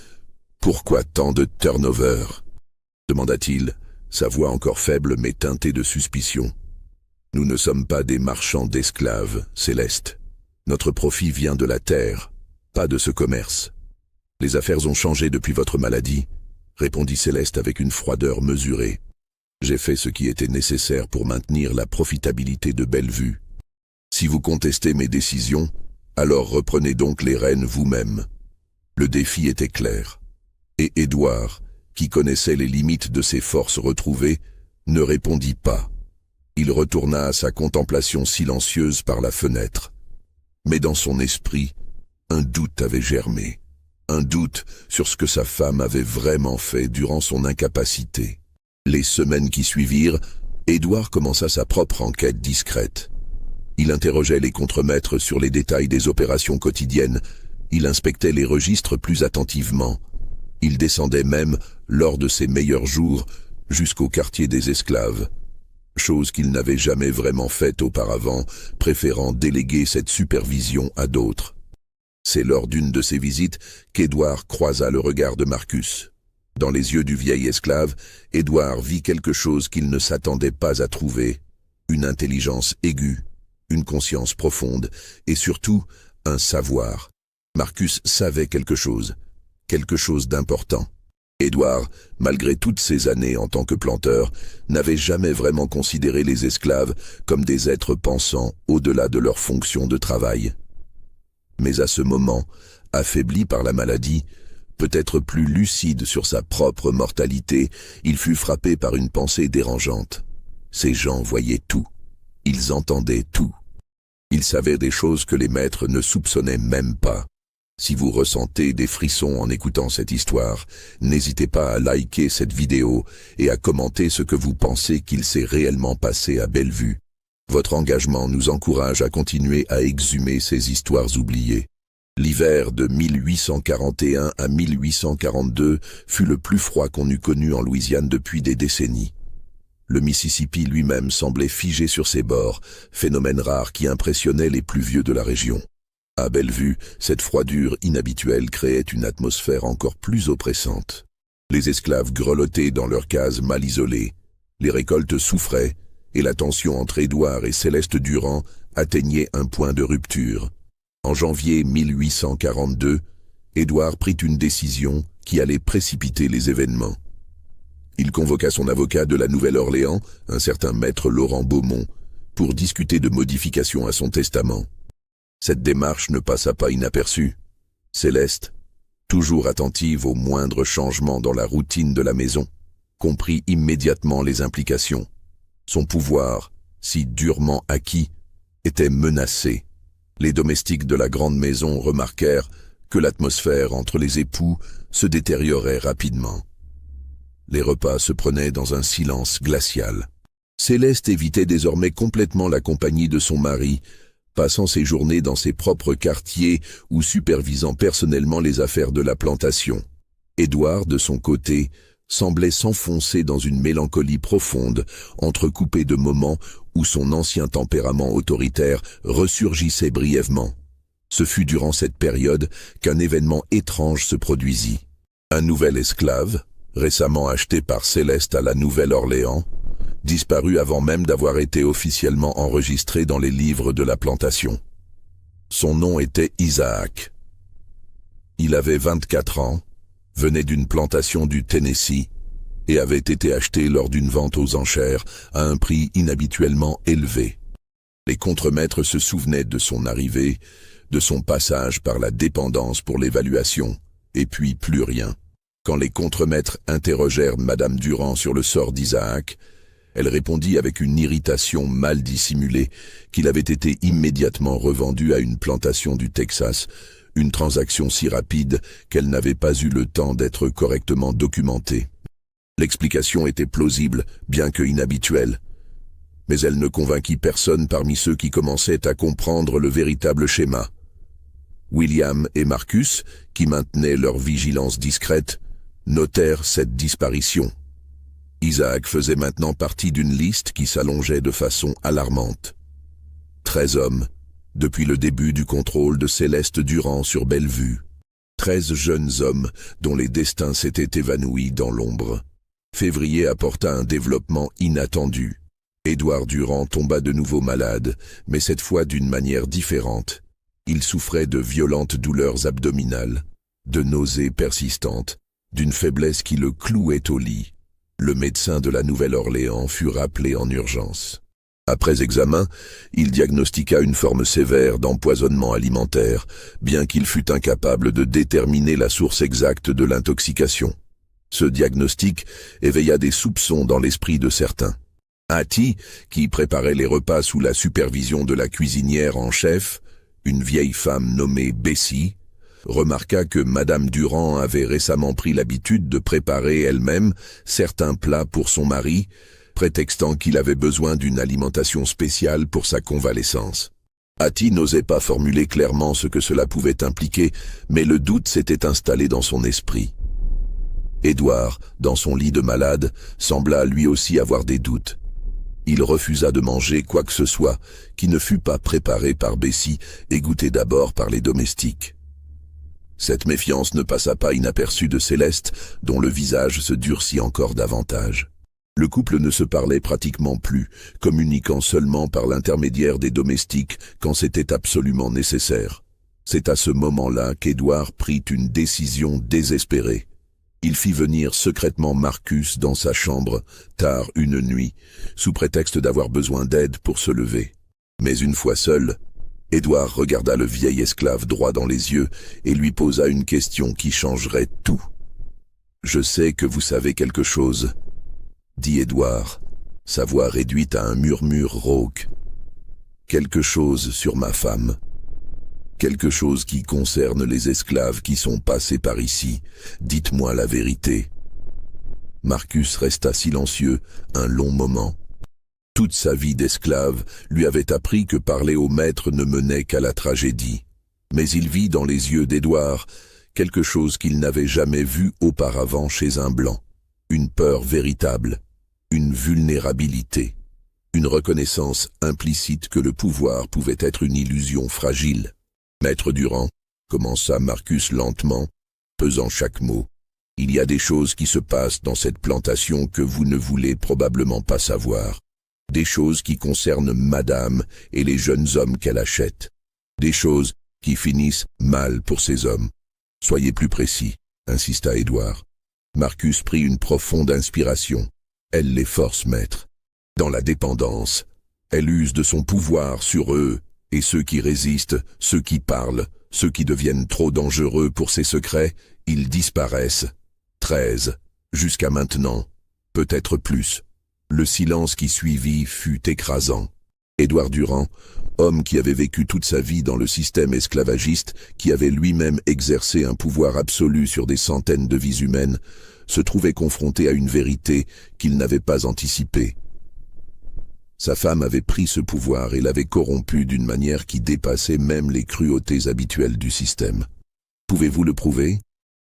« Pourquoi tant de turnover ?» demanda-t-il, sa voix encore faible mais teintée de suspicion. « Nous ne sommes pas des marchands d'esclaves, Céleste. Notre profit vient de la terre, pas de ce commerce. Les affaires ont changé depuis votre maladie, » répondit Céleste avec une froideur mesurée. « J'ai fait ce qui était nécessaire pour maintenir la profitabilité de Bellevue. Si vous contestez mes décisions, alors reprenez donc les rênes vous-même. » Le défi était clair. Et Édouard, qui connaissait les limites de ses forces retrouvées, ne répondit pas. Il retourna à sa contemplation silencieuse par la fenêtre. Mais dans son esprit, un doute avait germé. Un doute sur ce que sa femme avait vraiment fait durant son incapacité. Les semaines qui suivirent, Édouard commença sa propre enquête discrète. Il interrogeait les contremaîtres sur les détails des opérations quotidiennes. Il inspectait les registres plus attentivement. Il descendait même, lors de ses meilleurs jours, jusqu'au quartier des esclaves, chose qu'il n'avait jamais vraiment faite auparavant, préférant déléguer cette supervision à d'autres. C'est lors d'une de ces visites qu'Édouard croisa le regard de Marcus. Dans les yeux du vieil esclave, Édouard vit quelque chose qu'il ne s'attendait pas à trouver, une intelligence aiguë, une conscience profonde et surtout un savoir. Marcus savait quelque chose d'important. Édouard, malgré toutes ces années en tant que planteur, n'avait jamais vraiment considéré les esclaves comme des êtres pensants au-delà de leur fonction de travail. Mais à ce moment, affaibli par la maladie, peut-être plus lucide sur sa propre mortalité, il fut frappé par une pensée dérangeante. Ces gens voyaient tout. Ils entendaient tout. Ils savaient des choses que les maîtres ne soupçonnaient même pas. Si vous ressentez des frissons en écoutant cette histoire, n'hésitez pas à liker cette vidéo et à commenter ce que vous pensez qu'il s'est réellement passé à Bellevue. Votre engagement nous encourage à continuer à exhumer ces histoires oubliées. L'hiver de 1841 à 1842 fut le plus froid qu'on eût connu en Louisiane depuis des décennies. Le Mississippi lui-même semblait figé sur ses bords, phénomène rare qui impressionnait les plus vieux de la région. À Bellevue, cette froidure inhabituelle créait une atmosphère encore plus oppressante. Les esclaves grelottaient dans leurs cases mal isolées, les récoltes souffraient, et la tension entre Édouard et Céleste Durand atteignait un point de rupture. En janvier 1842, Édouard prit une décision qui allait précipiter les événements. Il convoqua son avocat de la Nouvelle-Orléans, un certain maître Laurent Beaumont, pour discuter de modifications à son testament. Cette démarche ne passa pas inaperçue. Céleste, toujours attentive aux moindres changements dans la routine de la maison, comprit immédiatement les implications. Son pouvoir, si durement acquis, était menacé. Les domestiques de la grande maison remarquèrent que l'atmosphère entre les époux se détériorait rapidement. Les repas se prenaient dans un silence glacial. Céleste évitait désormais complètement la compagnie de son mari, passant ses journées dans ses propres quartiers ou supervisant personnellement les affaires de la plantation. Édouard, de son côté, semblait s'enfoncer dans une mélancolie profonde, entrecoupée de moments où son ancien tempérament autoritaire ressurgissait brièvement. Ce fut durant cette période qu'un événement étrange se produisit. Un nouvel esclave, récemment acheté par Céleste à la Nouvelle-Orléans, disparut avant même d'avoir été officiellement enregistré dans les livres de la plantation. Son nom était Isaac. Il avait 24 ans, venait d'une plantation du Tennessee et avait été acheté lors d'une vente aux enchères à un prix inhabituellement élevé. Les contremaîtres se souvenaient de son arrivée, de son passage par la dépendance pour l'évaluation, et puis plus rien. Quand les contremaîtres interrogèrent Madame Durand sur le sort d'Isaac, elle répondit avec une irritation mal dissimulée qu'il avait été immédiatement revendu à une plantation du Texas, une transaction si rapide qu'elle n'avait pas eu le temps d'être correctement documentée. L'explication était plausible, bien que inhabituelle, mais elle ne convainquit personne parmi ceux qui commençaient à comprendre le véritable schéma. William et Marcus, qui maintenaient leur vigilance discrète, notèrent cette disparition. Isaac faisait maintenant partie d'une liste qui s'allongeait de façon alarmante. 13 hommes, depuis le début du contrôle de Céleste Durand sur Bellevue. 13 jeunes hommes dont les destins s'étaient évanouis dans l'ombre. Février apporta un développement inattendu. Édouard Durand tomba de nouveau malade, mais cette fois d'une manière différente. Il souffrait de violentes douleurs abdominales, de nausées persistantes, d'une faiblesse qui le clouait au lit. Le médecin de la Nouvelle-Orléans fut rappelé en urgence. Après examen, il diagnostiqua une forme sévère d'empoisonnement alimentaire, bien qu'il fût incapable de déterminer la source exacte de l'intoxication. Ce diagnostic éveilla des soupçons dans l'esprit de certains. Hattie, qui préparait les repas sous la supervision de la cuisinière en chef, une vieille femme nommée Bessie, remarqua que Madame Durand avait récemment pris l'habitude de préparer elle-même certains plats pour son mari, prétextant qu'il avait besoin d'une alimentation spéciale pour sa convalescence. Hattie n'osait pas formuler clairement ce que cela pouvait impliquer, mais le doute s'était installé dans son esprit. Édouard, dans son lit de malade, sembla lui aussi avoir des doutes. Il refusa de manger quoi que ce soit qui ne fût pas préparé par Bessie et goûté d'abord par les domestiques. Cette méfiance ne passa pas inaperçue de Céleste, dont le visage se durcit encore davantage. Le couple ne se parlait pratiquement plus, communiquant seulement par l'intermédiaire des domestiques quand c'était absolument nécessaire. C'est à ce moment-là qu'Édouard prit une décision désespérée. Il fit venir secrètement Marcus dans sa chambre, tard une nuit, sous prétexte d'avoir besoin d'aide pour se lever. Mais une fois seul, Édouard regarda le vieil esclave droit dans les yeux et lui posa une question qui changerait tout. « Je sais que vous savez quelque chose », dit Édouard, sa voix réduite à un murmure rauque. « Quelque chose sur ma femme. Quelque chose qui concerne les esclaves qui sont passés par ici. Dites-moi la vérité. » Marcus resta silencieux un long moment. Toute sa vie d'esclave lui avait appris que parler au maître ne menait qu'à la tragédie. Mais il vit dans les yeux d'Édouard quelque chose qu'il n'avait jamais vu auparavant chez un blanc. Une peur véritable, une vulnérabilité, une reconnaissance implicite que le pouvoir pouvait être une illusion fragile. « Maître Durand, » commença Marcus lentement, pesant chaque mot, « il y a des choses qui se passent dans cette plantation que vous ne voulez probablement pas savoir. Des choses qui concernent madame et les jeunes hommes qu'elle achète. Des choses qui finissent mal pour ces hommes. Soyez plus précis, » insista Édouard. Marcus prit une profonde inspiration. Elle les force, maître. Dans la dépendance, elle use de son pouvoir sur eux, et ceux qui résistent, ceux qui parlent, ceux qui deviennent trop dangereux pour ses secrets, ils disparaissent. 13, jusqu'à maintenant, peut-être plus. Le silence qui suivit fut écrasant. Édouard Durand, homme qui avait vécu toute sa vie dans le système esclavagiste, qui avait lui-même exercé un pouvoir absolu sur des centaines de vies humaines, se trouvait confronté à une vérité qu'il n'avait pas anticipée. Sa femme avait pris ce pouvoir et l'avait corrompu d'une manière qui dépassait même les cruautés habituelles du système. « Pouvez-vous le prouver »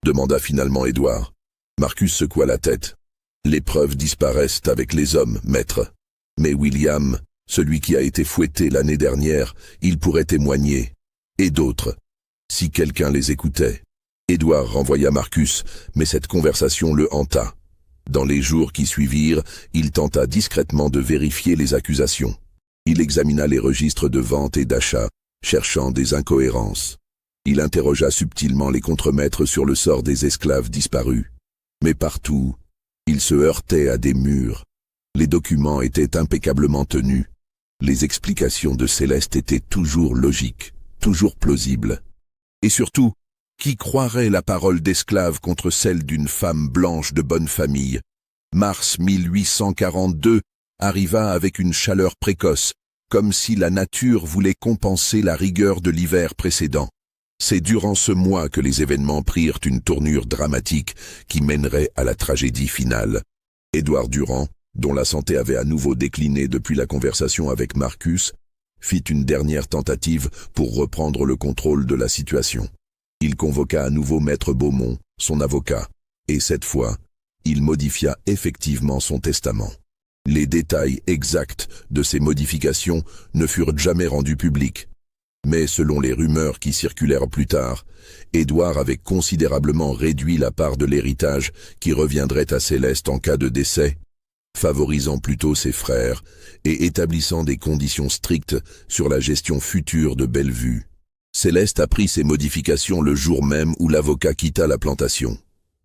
demanda finalement Édouard. Marcus secoua la tête. « Les preuves disparaissent avec les hommes, maître. Mais William, celui qui a été fouetté l'année dernière, il pourrait témoigner. Et d'autres, si quelqu'un les écoutait. » Édouard renvoya Marcus, mais cette conversation le hanta. Dans les jours qui suivirent, il tenta discrètement de vérifier les accusations. Il examina les registres de vente et d'achat, cherchant des incohérences. Il interrogea subtilement les contremaîtres sur le sort des esclaves disparus. Mais partout, il se heurtait à des murs. Les documents étaient impeccablement tenus. Les explications de Céleste étaient toujours logiques, toujours plausibles. Et surtout, qui croirait la parole d'esclave contre celle d'une femme blanche de bonne famille? Mars 1842 arriva avec une chaleur précoce, comme si la nature voulait compenser la rigueur de l'hiver précédent. C'est durant ce mois que les événements prirent une tournure dramatique qui mènerait à la tragédie finale. Édouard Durand, dont la santé avait à nouveau décliné depuis la conversation avec Marcus, fit une dernière tentative pour reprendre le contrôle de la situation. Il convoqua à nouveau Maître Beaumont, son avocat, et cette fois, il modifia effectivement son testament. Les détails exacts de ces modifications ne furent jamais rendus publics, mais selon les rumeurs qui circulèrent plus tard, Édouard avait considérablement réduit la part de l'héritage qui reviendrait à Céleste en cas de décès, favorisant plutôt ses frères et établissant des conditions strictes sur la gestion future de Bellevue. Céleste apprit ces modifications le jour même où l'avocat quitta la plantation.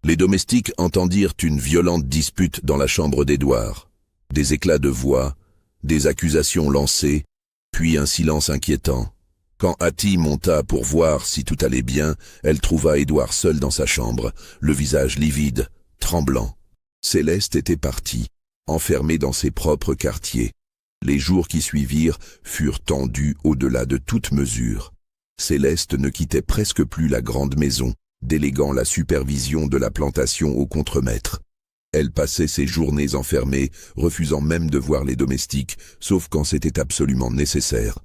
Les domestiques entendirent une violente dispute dans la chambre d'Édouard. Des éclats de voix, des accusations lancées, puis un silence inquiétant. Quand Hattie monta pour voir si tout allait bien, elle trouva Édouard seul dans sa chambre, le visage livide, tremblant. Céleste était partie, enfermée dans ses propres quartiers. Les jours qui suivirent furent tendus au-delà de toute mesure. Céleste ne quittait presque plus la grande maison, déléguant la supervision de la plantation au contremaître. Elle passait ses journées enfermée, refusant même de voir les domestiques, sauf quand c'était absolument nécessaire.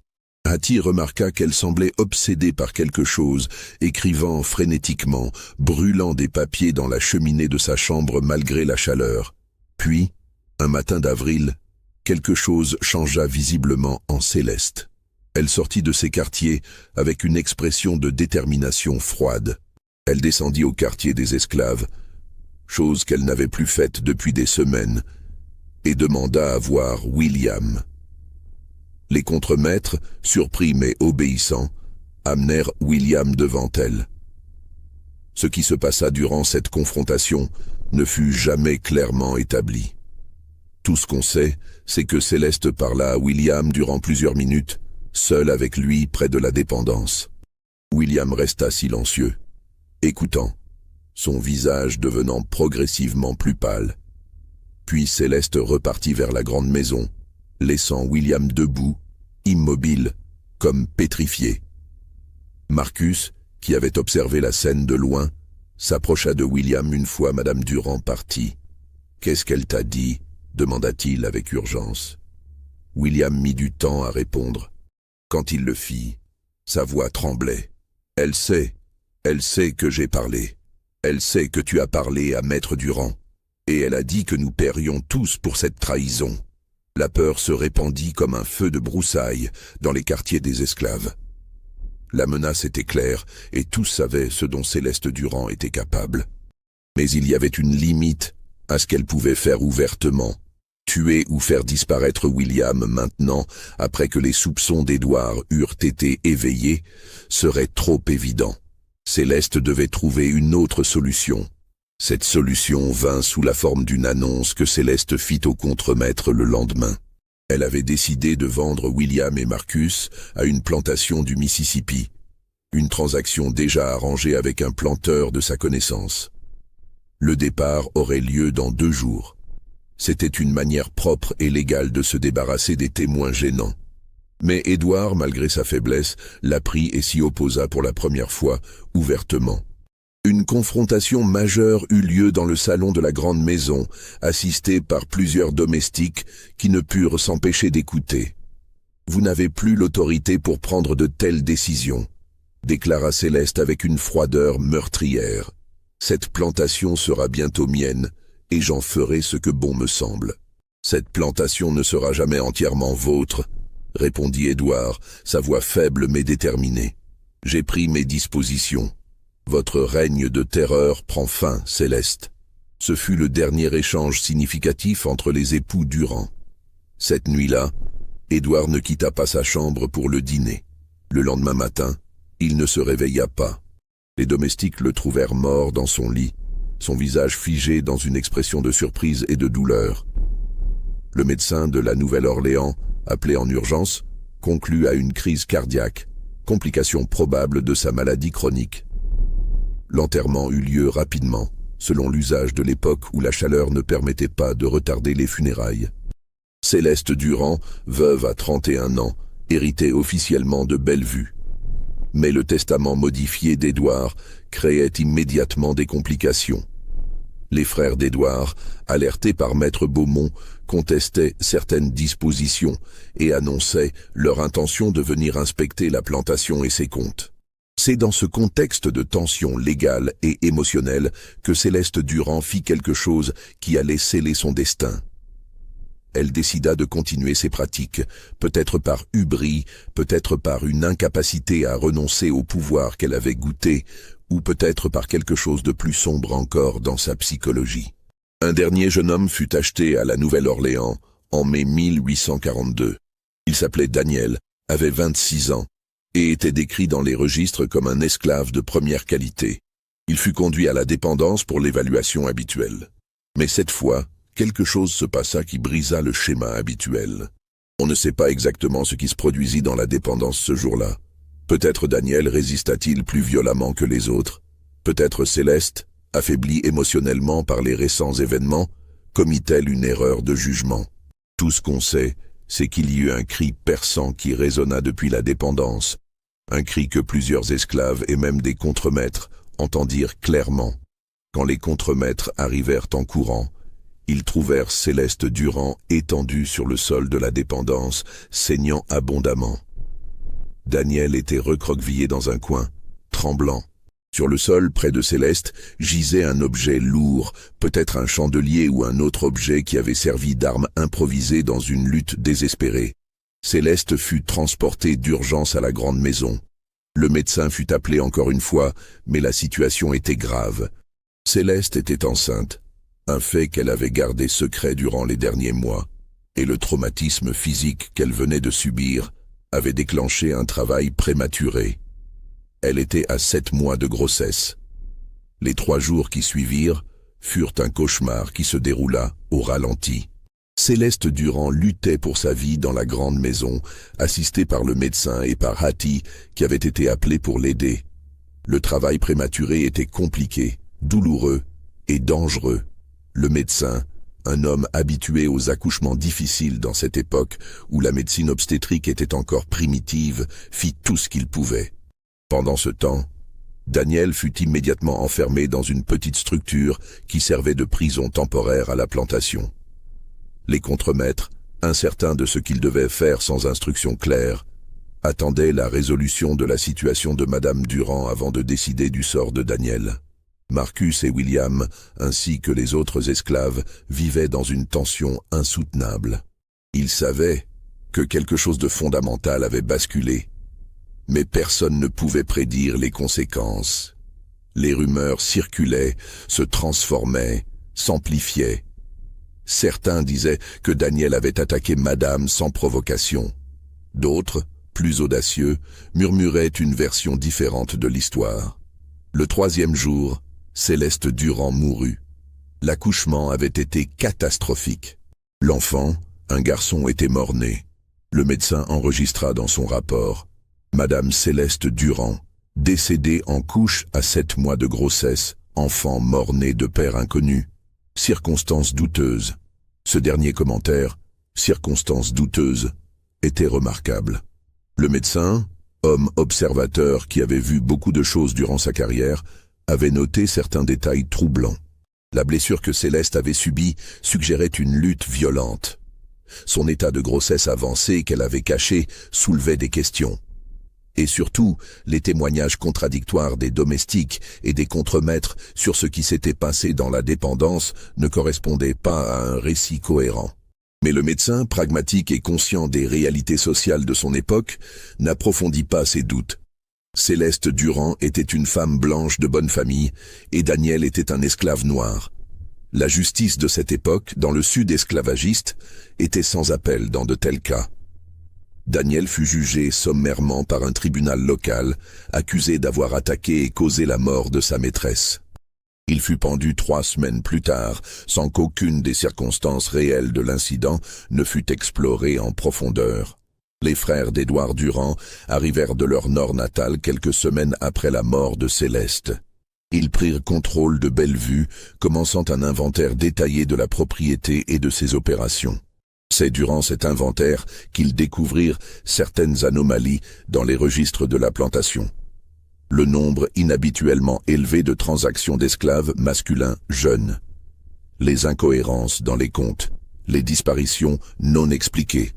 Hattie remarqua qu'elle semblait obsédée par quelque chose, écrivant frénétiquement, brûlant des papiers dans la cheminée de sa chambre malgré la chaleur. Puis, un matin d'avril, quelque chose changea visiblement en Céleste. Elle sortit de ses quartiers avec une expression de détermination froide. Elle descendit au quartier des esclaves, chose qu'elle n'avait plus faite depuis des semaines, et demanda à voir William. Les contremaîtres, surpris mais obéissants, amenèrent William devant elle. Ce qui se passa durant cette confrontation ne fut jamais clairement établi. Tout ce qu'on sait, c'est que Céleste parla à William durant plusieurs minutes, seul avec lui près de la dépendance. William resta silencieux, écoutant, son visage devenant progressivement plus pâle. Puis Céleste repartit vers la grande maison, laissant William debout, immobile, comme pétrifié. Marcus, qui avait observé la scène de loin, s'approcha de William une fois Madame Durand partie. « Qu'est-ce qu'elle t'a dit ?» demanda-t-il avec urgence. William mit du temps à répondre. Quand il le fit, sa voix tremblait. « Elle sait que j'ai parlé. Elle sait que tu as parlé à Maître Durand. Et elle a dit que nous paierions tous pour cette trahison. » La peur se répandit comme un feu de broussailles dans les quartiers des esclaves. La menace était claire et tous savaient ce dont Céleste Durand était capable. Mais il y avait une limite à ce qu'elle pouvait faire ouvertement. Tuer ou faire disparaître William maintenant, après que les soupçons d'Édouard eurent été éveillés, serait trop évident. Céleste devait trouver une autre solution. Cette solution vint sous la forme d'une annonce que Céleste fit au contremaître le lendemain. Elle avait décidé de vendre William et Marcus à une plantation du Mississippi, une transaction déjà arrangée avec un planteur de sa connaissance. Le départ aurait lieu dans 2 jours. C'était une manière propre et légale de se débarrasser des témoins gênants. Mais Édouard, malgré sa faiblesse, la prit et s'y opposa pour la première fois, ouvertement. Une confrontation majeure eut lieu dans le salon de la grande maison, assistée par plusieurs domestiques qui ne purent s'empêcher d'écouter. « Vous n'avez plus l'autorité pour prendre de telles décisions », déclara Céleste avec une froideur meurtrière. « Cette plantation sera bientôt mienne, et j'en ferai ce que bon me semble. »« Cette plantation ne sera jamais entièrement vôtre, » répondit Édouard, sa voix faible mais déterminée. « J'ai pris mes dispositions. Votre règne de terreur prend fin, Céleste. » Ce fut le dernier échange significatif entre les époux Durand. Cette nuit-là, Édouard ne quitta pas sa chambre pour le dîner. Le lendemain matin, il ne se réveilla pas. Les domestiques le trouvèrent mort dans son lit, son visage figé dans une expression de surprise et de douleur. Le médecin de la Nouvelle-Orléans, appelé en urgence, conclut à une crise cardiaque, complication probable de sa maladie chronique. L'enterrement eut lieu rapidement, selon l'usage de l'époque où la chaleur ne permettait pas de retarder les funérailles. Céleste Durand, veuve à 31 ans, héritait officiellement de Bellevue. Mais le testament modifié d'Édouard créait immédiatement des complications. Les frères d'Édouard, alertés par Maître Beaumont, contestaient certaines dispositions et annonçaient leur intention de venir inspecter la plantation et ses comptes. C'est dans ce contexte de tension légale et émotionnelle que Céleste Durand fit quelque chose qui allait sceller son destin. Elle décida de continuer ses pratiques, peut-être par hubris, peut-être par une incapacité à renoncer au pouvoir qu'elle avait goûté, ou peut-être par quelque chose de plus sombre encore dans sa psychologie. Un dernier jeune homme fut acheté à la Nouvelle-Orléans en mai 1842. Il s'appelait Daniel, avait 26 ans, et était décrit dans les registres comme un esclave de première qualité. Il fut conduit à la dépendance pour l'évaluation habituelle. Mais cette fois, quelque chose se passa qui brisa le schéma habituel. On ne sait pas exactement ce qui se produisit dans la dépendance ce jour-là. Peut-être Daniel résista-t-il plus violemment que les autres. Peut-être Céleste, affaiblie émotionnellement par les récents événements, commit-elle une erreur de jugement. Tout ce qu'on sait, c'est qu'il y eut un cri perçant qui résonna depuis la dépendance. Un cri que plusieurs esclaves et même des contremaîtres entendirent clairement. Quand les contremaîtres arrivèrent en courant, ils trouvèrent Céleste Durand étendue sur le sol de la dépendance, saignant abondamment. Daniel était recroquevillé dans un coin, tremblant. Sur le sol, près de Céleste, gisait un objet lourd, peut-être un chandelier ou un autre objet qui avait servi d'arme improvisée dans une lutte désespérée. Céleste fut transportée d'urgence à la grande maison. Le médecin fut appelé encore une fois, mais la situation était grave. Céleste était enceinte, un fait qu'elle avait gardé secret durant les derniers mois, et le traumatisme physique qu'elle venait de subir avait déclenché un travail prématuré. Elle était à 7 mois de grossesse. Les 3 jours qui suivirent furent un cauchemar qui se déroula au ralenti. Céleste Durand luttait pour sa vie dans la grande maison, assistée par le médecin et par Hattie, qui avait été appelé pour l'aider. Le travail prématuré était compliqué, douloureux et dangereux. Le médecin, un homme habitué aux accouchements difficiles dans cette époque où la médecine obstétrique était encore primitive, fit tout ce qu'il pouvait. Pendant ce temps, Daniel fut immédiatement enfermé dans une petite structure qui servait de prison temporaire à la plantation. Les contremaîtres, incertains de ce qu'ils devaient faire sans instruction claire, attendaient la résolution de la situation de Madame Durand avant de décider du sort de Daniel. Marcus et William, ainsi que les autres esclaves, vivaient dans une tension insoutenable. Ils savaient que quelque chose de fondamental avait basculé, mais personne ne pouvait prédire les conséquences. Les rumeurs circulaient, se transformaient, s'amplifiaient. Certains disaient que Daniel avait attaqué Madame sans provocation. D'autres, plus audacieux, murmuraient une version différente de l'histoire. Le 3e jour, Céleste Durand mourut. L'accouchement avait été catastrophique. L'enfant, un garçon, était mort-né. Le médecin enregistra dans son rapport: Madame Céleste Durand, décédée en couche à 7 mois de grossesse, enfant mort-né de père inconnu. Circonstances douteuses. Ce dernier commentaire, circonstances douteuses, était remarquable. Le médecin, homme observateur qui avait vu beaucoup de choses durant sa carrière, avait noté certains détails troublants. La blessure que Céleste avait subie suggérait une lutte violente. Son état de grossesse avancé qu'elle avait caché soulevait des questions. Et surtout, les témoignages contradictoires des domestiques et des contremaîtres sur ce qui s'était passé dans la dépendance ne correspondaient pas à un récit cohérent. Mais le médecin, pragmatique et conscient des réalités sociales de son époque, n'approfondit pas ses doutes. Céleste Durand était une femme blanche de bonne famille et Daniel était un esclave noir. La justice de cette époque, dans le sud esclavagiste, était sans appel dans de tels cas. Daniel fut jugé sommairement par un tribunal local, accusé d'avoir attaqué et causé la mort de sa maîtresse. Il fut pendu 3 semaines plus tard, sans qu'aucune des circonstances réelles de l'incident ne fût explorée en profondeur. Les frères d'Édouard Durand arrivèrent de leur nord natal quelques semaines après la mort de Céleste. Ils prirent contrôle de Bellevue, commençant un inventaire détaillé de la propriété et de ses opérations. C'est durant cet inventaire qu'ils découvrirent certaines anomalies dans les registres de la plantation. Le nombre inhabituellement élevé de transactions d'esclaves masculins jeunes. Les incohérences dans les comptes. Les disparitions non expliquées.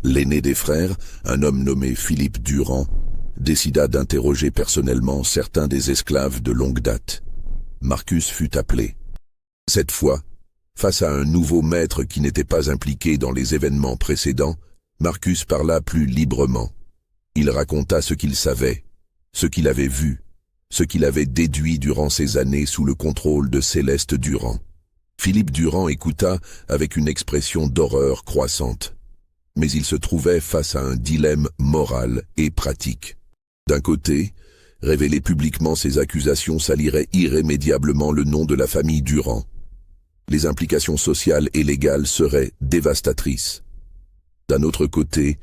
L'aîné des frères, un homme nommé Philippe Durand, décida d'interroger personnellement certains des esclaves de longue date. Marcus fut appelé. Cette fois, face à un nouveau maître qui n'était pas impliqué dans les événements précédents, Marcus parla plus librement. Il raconta ce qu'il savait, ce qu'il avait vu, ce qu'il avait déduit durant ces années sous le contrôle de Céleste Durand. Philippe Durand écouta avec une expression d'horreur croissante. Mais il se trouvait face à un dilemme moral et pratique. D'un côté, révéler publiquement ces accusations salirait irrémédiablement le nom de la famille Durand. Les implications sociales et légales seraient dévastatrices. D'un autre côté,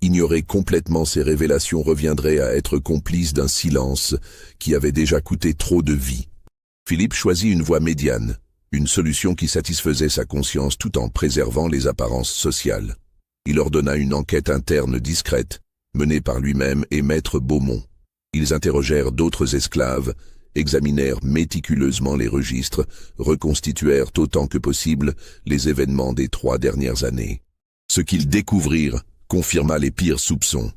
ignorer complètement ces révélations reviendrait à être complice d'un silence qui avait déjà coûté trop de vies. Philippe choisit une voie médiane, une solution qui satisfaisait sa conscience tout en préservant les apparences sociales. Il ordonna une enquête interne discrète, menée par lui-même et maître Beaumont. Ils interrogèrent d'autres esclaves, examinèrent méticuleusement les registres, reconstituèrent autant que possible les événements des 3 dernières années. Ce qu'ils découvrirent confirma les pires soupçons.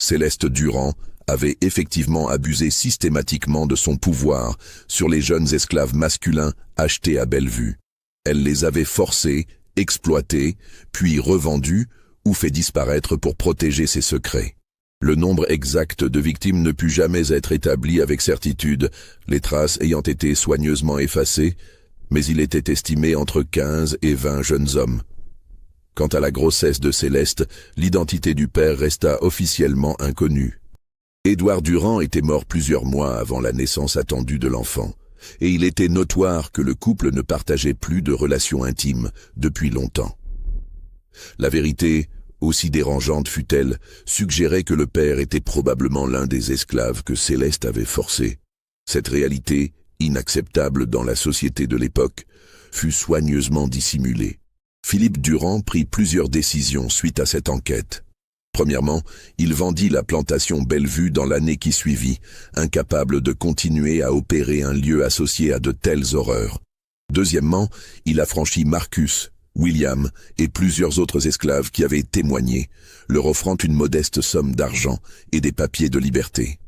Céleste Durand avait effectivement abusé systématiquement de son pouvoir sur les jeunes esclaves masculins achetés à Bellevue. Elle les avait forcés, exploités, puis revendus ou fait disparaître pour protéger ses secrets. Le nombre exact de victimes ne put jamais être établi avec certitude, les traces ayant été soigneusement effacées, mais il était estimé entre 15 et 20 jeunes hommes. Quant à la grossesse de Céleste, l'identité du père resta officiellement inconnue. Édouard Durand était mort plusieurs mois avant la naissance attendue de l'enfant, et il était notoire que le couple ne partageait plus de relations intimes depuis longtemps. La vérité, aussi dérangeante fût-elle, suggérait que le père était probablement l'un des esclaves que Céleste avait forcés. Cette réalité, inacceptable dans la société de l'époque, fut soigneusement dissimulée. Philippe Durand prit plusieurs décisions suite à cette enquête. Premièrement, il vendit la plantation Bellevue dans l'année qui suivit, incapable de continuer à opérer un lieu associé à de telles horreurs. Deuxièmement, il affranchit Marcus, William et plusieurs autres esclaves qui avaient témoigné, leur offrant une modeste somme d'argent et des papiers de liberté.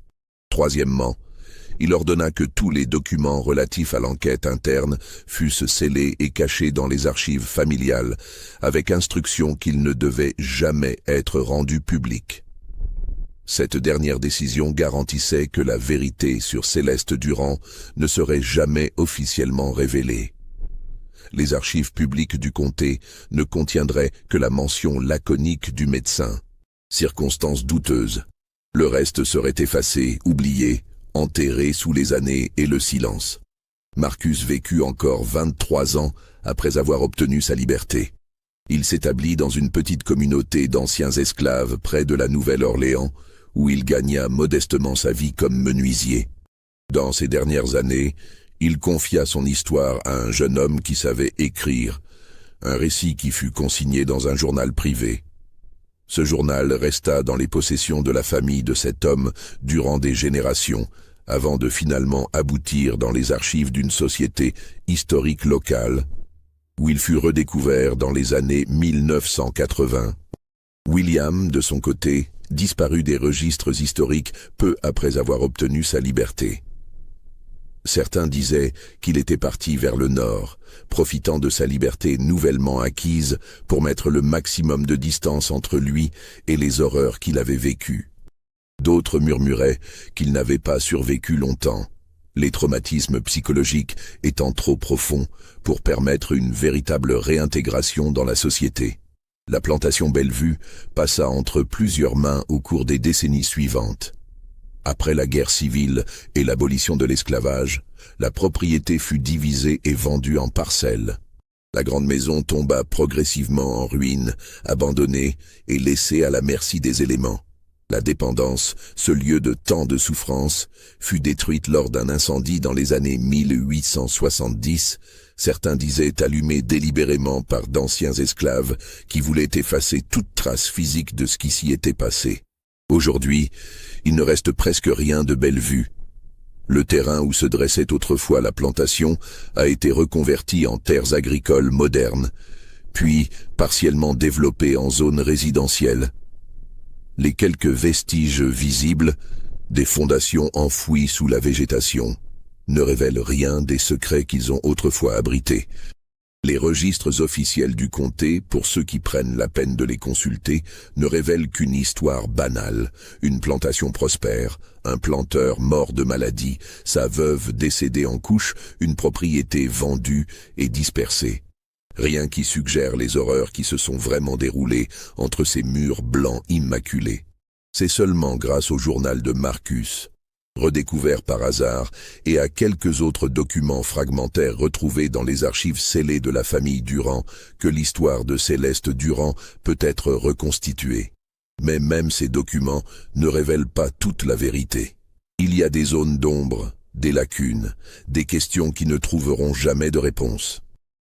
Troisièmement, il ordonna que tous les documents relatifs à l'enquête interne fussent scellés et cachés dans les archives familiales, avec instruction qu'ils ne devaient jamais être rendus publics. Cette dernière décision garantissait que la vérité sur Céleste Durand ne serait jamais officiellement révélée. Les archives publiques du comté ne contiendraient que la mention laconique du médecin. Circonstance douteuse. Le reste serait effacé, oublié, enterré sous les années et le silence. Marcus vécut encore 23 ans après avoir obtenu sa liberté. Il s'établit dans une petite communauté d'anciens esclaves près de la Nouvelle-Orléans, où il gagna modestement sa vie comme menuisier. Dans ces dernières années, il confia son histoire à un jeune homme qui savait écrire, un récit qui fut consigné dans un journal privé. Ce journal resta dans les possessions de la famille de cet homme durant des générations, avant de finalement aboutir dans les archives d'une société historique locale, où il fut redécouvert dans les années 1980. William, de son côté, disparut des registres historiques peu après avoir obtenu sa liberté. Certains disaient qu'il était parti vers le nord, profitant de sa liberté nouvellement acquise pour mettre le maximum de distance entre lui et les horreurs qu'il avait vécues. D'autres murmuraient qu'il n'avait pas survécu longtemps, les traumatismes psychologiques étant trop profonds pour permettre une véritable réintégration dans la société. La plantation Bellevue passa entre plusieurs mains au cours des décennies suivantes. Après la guerre civile et l'abolition de l'esclavage, la propriété fut divisée et vendue en parcelles. La grande maison tomba progressivement en ruine, abandonnée et laissée à la merci des éléments. La dépendance, ce lieu de tant de souffrance, fut détruite lors d'un incendie dans les années 1870, certains disaient allumé délibérément par d'anciens esclaves qui voulaient effacer toute trace physique de ce qui s'y était passé. Aujourd'hui, il ne reste presque rien de Bellevue. Le terrain où se dressait autrefois la plantation a été reconverti en terres agricoles modernes, puis partiellement développé en zone résidentielle. Les quelques vestiges visibles, des fondations enfouies sous la végétation, ne révèlent rien des secrets qu'ils ont autrefois abrités. Les registres officiels du comté, pour ceux qui prennent la peine de les consulter, ne révèlent qu'une histoire banale, une plantation prospère, un planteur mort de maladie, sa veuve décédée en couche, une propriété vendue et dispersée. Rien qui suggère les horreurs qui se sont vraiment déroulées entre ces murs blancs immaculés. C'est seulement grâce au journal de Marcus, redécouvert par hasard, et à quelques autres documents fragmentaires retrouvés dans les archives scellées de la famille Durand, que l'histoire de Céleste Durand peut être reconstituée. Mais même ces documents ne révèlent pas toute la vérité. Il y a des zones d'ombre, des lacunes, des questions qui ne trouveront jamais de réponse.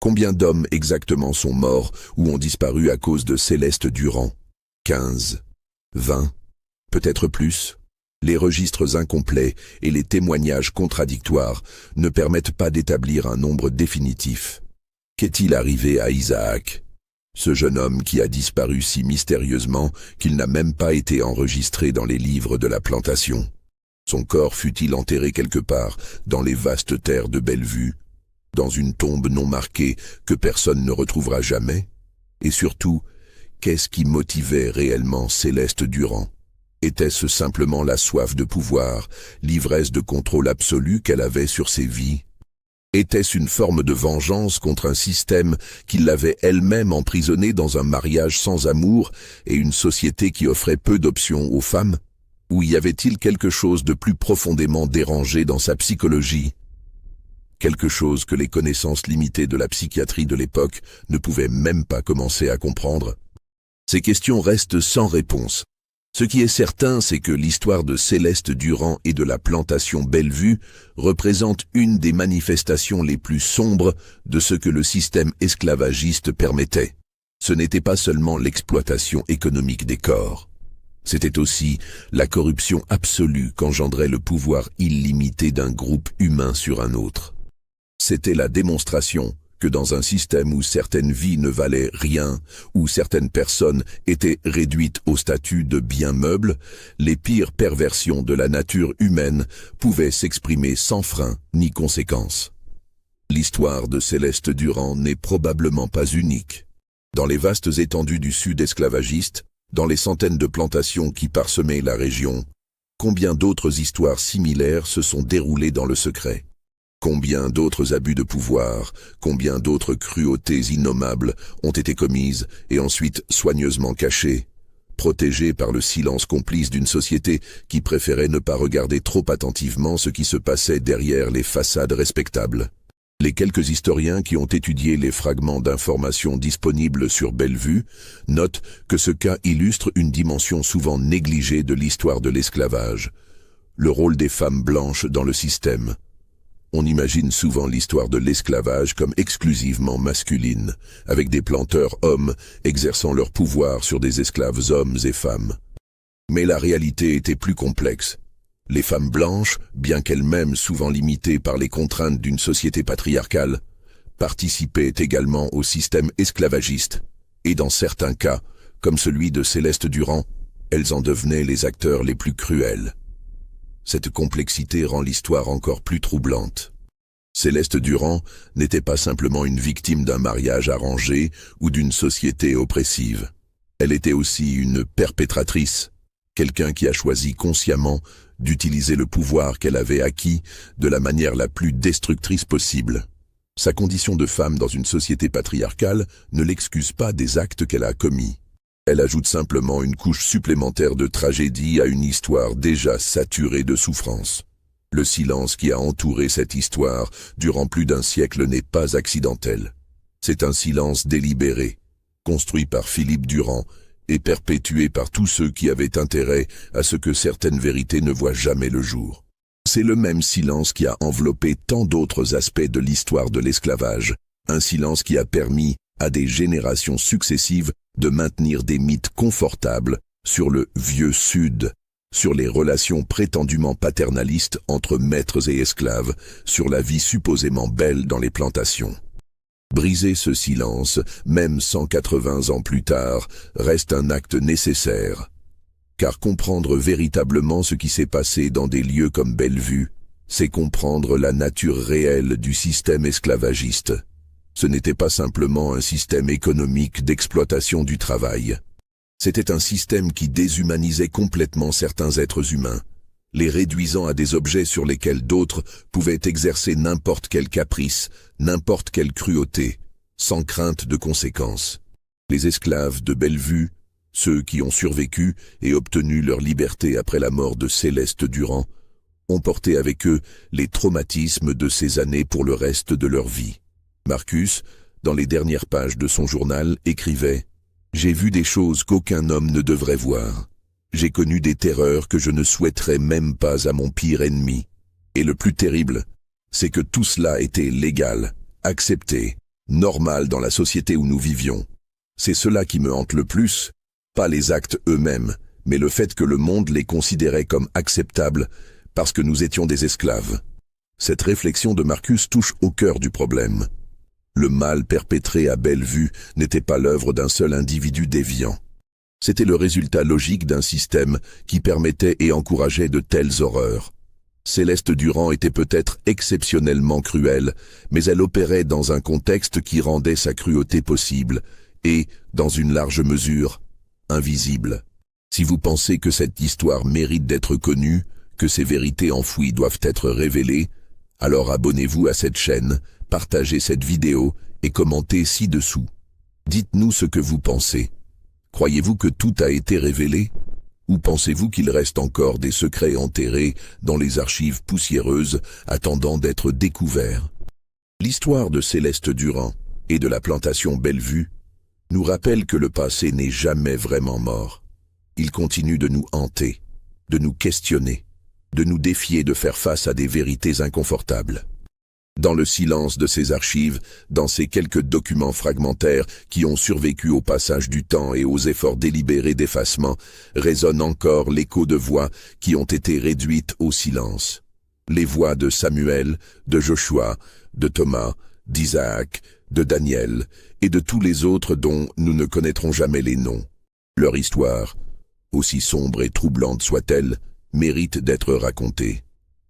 Combien d'hommes exactement sont morts ou ont disparu à cause de Céleste Durand? 15, 20, peut-être plus. Les registres incomplets et les témoignages contradictoires ne permettent pas d'établir un nombre définitif. Qu'est-il arrivé à Isaac? Ce jeune homme qui a disparu si mystérieusement qu'il n'a même pas été enregistré dans les livres de la plantation. Son corps fut-il enterré quelque part dans les vastes terres de Bellevue, dans une tombe non marquée que personne ne retrouvera jamais? Et surtout, qu'est-ce qui motivait réellement Céleste Durand? Était-ce simplement la soif de pouvoir, l'ivresse de contrôle absolu qu'elle avait sur ses vies? Était-ce une forme de vengeance contre un système qui l'avait elle-même emprisonnée dans un mariage sans amour et une société qui offrait peu d'options aux femmes? Ou y avait-il quelque chose de plus profondément dérangé dans sa psychologie? Quelque chose que les connaissances limitées de la psychiatrie de l'époque ne pouvaient même pas commencer à comprendre? Ces questions restent sans réponse. Ce qui est certain, c'est que l'histoire de Céleste Durand et de la plantation Bellevue représente une des manifestations les plus sombres de ce que le système esclavagiste permettait. Ce n'était pas seulement l'exploitation économique des corps. C'était aussi la corruption absolue qu'engendrait le pouvoir illimité d'un groupe humain sur un autre. C'était la démonstration que dans un système où certaines vies ne valaient rien, où certaines personnes étaient réduites au statut de biens meubles, les pires perversions de la nature humaine pouvaient s'exprimer sans frein ni conséquence. L'histoire de Céleste Durand n'est probablement pas unique. Dans les vastes étendues du sud esclavagiste, dans les centaines de plantations qui parsemaient la région, combien d'autres histoires similaires se sont déroulées dans le secret? Combien d'autres abus de pouvoir, combien d'autres cruautés innommables ont été commises et ensuite soigneusement cachées, protégées par le silence complice d'une société qui préférait ne pas regarder trop attentivement ce qui se passait derrière les façades respectables. Les quelques historiens qui ont étudié les fragments d'informations disponibles sur Bellevue notent que ce cas illustre une dimension souvent négligée de l'histoire de l'esclavage, le rôle des femmes blanches dans le système. On imagine souvent l'histoire de l'esclavage comme exclusivement masculine, avec des planteurs hommes exerçant leur pouvoir sur des esclaves hommes et femmes. Mais la réalité était plus complexe. Les femmes blanches, bien qu'elles-mêmes souvent limitées par les contraintes d'une société patriarcale, participaient également au système esclavagiste, et dans certains cas, comme celui de Céleste Durand, elles en devenaient les acteurs les plus cruels. Cette complexité rend l'histoire encore plus troublante. Céleste Durand n'était pas simplement une victime d'un mariage arrangé ou d'une société oppressive. Elle était aussi une perpétratrice, quelqu'un qui a choisi consciemment d'utiliser le pouvoir qu'elle avait acquis de la manière la plus destructrice possible. Sa condition de femme dans une société patriarcale ne l'excuse pas des actes qu'elle a commis. Elle ajoute simplement une couche supplémentaire de tragédie à une histoire déjà saturée de souffrance. Le silence qui a entouré cette histoire durant plus d'un siècle n'est pas accidentel. C'est un silence délibéré, construit par Philippe Durand et perpétué par tous ceux qui avaient intérêt à ce que certaines vérités ne voient jamais le jour. C'est le même silence qui a enveloppé tant d'autres aspects de l'histoire de l'esclavage, un silence qui a permis à des générations successives de maintenir des mythes confortables sur le vieux Sud, sur les relations prétendument paternalistes entre maîtres et esclaves, sur la vie supposément belle dans les plantations. Briser ce silence, même 180 ans plus tard, reste un acte nécessaire, car comprendre véritablement ce qui s'est passé dans des lieux comme Bellevue, c'est comprendre la nature réelle du système esclavagiste. Ce n'était pas simplement un système économique d'exploitation du travail. C'était un système qui déshumanisait complètement certains êtres humains, les réduisant à des objets sur lesquels d'autres pouvaient exercer n'importe quel caprice, n'importe quelle cruauté, sans crainte de conséquences. Les esclaves de Bellevue, ceux qui ont survécu et obtenu leur liberté après la mort de Céleste Durand, ont porté avec eux les traumatismes de ces années pour le reste de leur vie. Marcus, dans les dernières pages de son journal, écrivait « J'ai vu des choses qu'aucun homme ne devrait voir. J'ai connu des terreurs que je ne souhaiterais même pas à mon pire ennemi. Et le plus terrible, c'est que tout cela était légal, accepté, normal dans la société où nous vivions. C'est cela qui me hante le plus, pas les actes eux-mêmes, mais le fait que le monde les considérait comme acceptables parce que nous étions des esclaves. » Cette réflexion de Marcus touche au cœur du problème. Le mal perpétré à Bellevue n'était pas l'œuvre d'un seul individu déviant. C'était le résultat logique d'un système qui permettait et encourageait de telles horreurs. Céleste Durand était peut-être exceptionnellement cruelle, mais elle opérait dans un contexte qui rendait sa cruauté possible et, dans une large mesure, invisible. Si vous pensez que cette histoire mérite d'être connue, que ces vérités enfouies doivent être révélées, alors abonnez-vous à cette chaîne, partagez cette vidéo et commentez ci-dessous. Dites-nous ce que vous pensez. Croyez-vous que tout a été révélé? Ou pensez-vous qu'il reste encore des secrets enterrés dans les archives poussiéreuses attendant d'être découverts? L'histoire de Céleste Durand et de la plantation Bellevue nous rappelle que le passé n'est jamais vraiment mort. Il continue de nous hanter, de nous questionner, de nous défier de faire face à des vérités inconfortables. Dans le silence de ces archives, dans ces quelques documents fragmentaires qui ont survécu au passage du temps et aux efforts délibérés d'effacement, résonne encore l'écho de voix qui ont été réduites au silence. Les voix de Samuel, de Joshua, de Thomas, d'Isaac, de Daniel et de tous les autres dont nous ne connaîtrons jamais les noms. Leur histoire, aussi sombre et troublante soit-elle, mérite d'être racontée.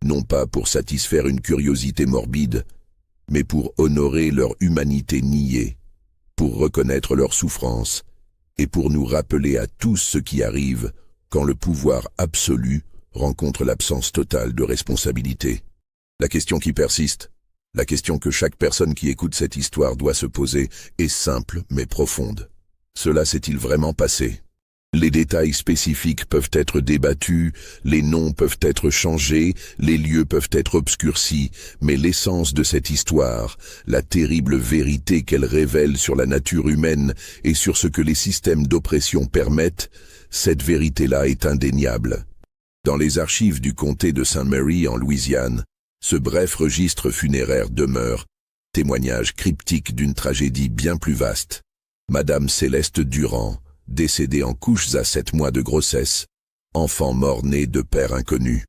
Non pas pour satisfaire une curiosité morbide, mais pour honorer leur humanité niée, pour reconnaître leur souffrance, et pour nous rappeler à tous ce qui arrive quand le pouvoir absolu rencontre l'absence totale de responsabilité. La question qui persiste, la question que chaque personne qui écoute cette histoire doit se poser, est simple mais profonde. Cela s'est-il vraiment passé ? Les détails spécifiques peuvent être débattus, les noms peuvent être changés, les lieux peuvent être obscurcis, mais l'essence de cette histoire, la terrible vérité qu'elle révèle sur la nature humaine et sur ce que les systèmes d'oppression permettent, cette vérité-là est indéniable. Dans les archives du comté de St. Mary en Louisiane, ce bref registre funéraire demeure, témoignage cryptique d'une tragédie bien plus vaste. Madame Céleste Durand, décédée en couches à 7 mois de grossesse, enfant mort-né de père inconnu.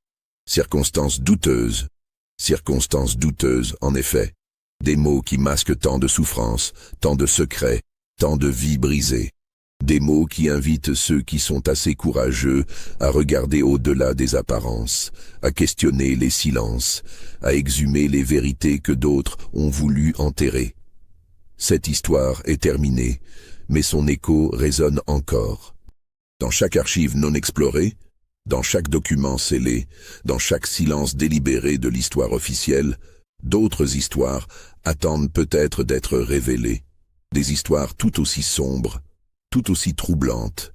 Circonstances douteuses en effet. Des mots qui masquent tant de souffrances, tant de secrets, tant de vies brisées. Des mots qui invitent ceux qui sont assez courageux à regarder au-delà des apparences, à questionner les silences, à exhumer les vérités que d'autres ont voulu enterrer. Cette histoire est terminée, mais son écho résonne encore. Dans chaque archive non explorée, dans chaque document scellé, dans chaque silence délibéré de l'histoire officielle, d'autres histoires attendent peut-être d'être révélées. Des histoires tout aussi sombres, tout aussi troublantes,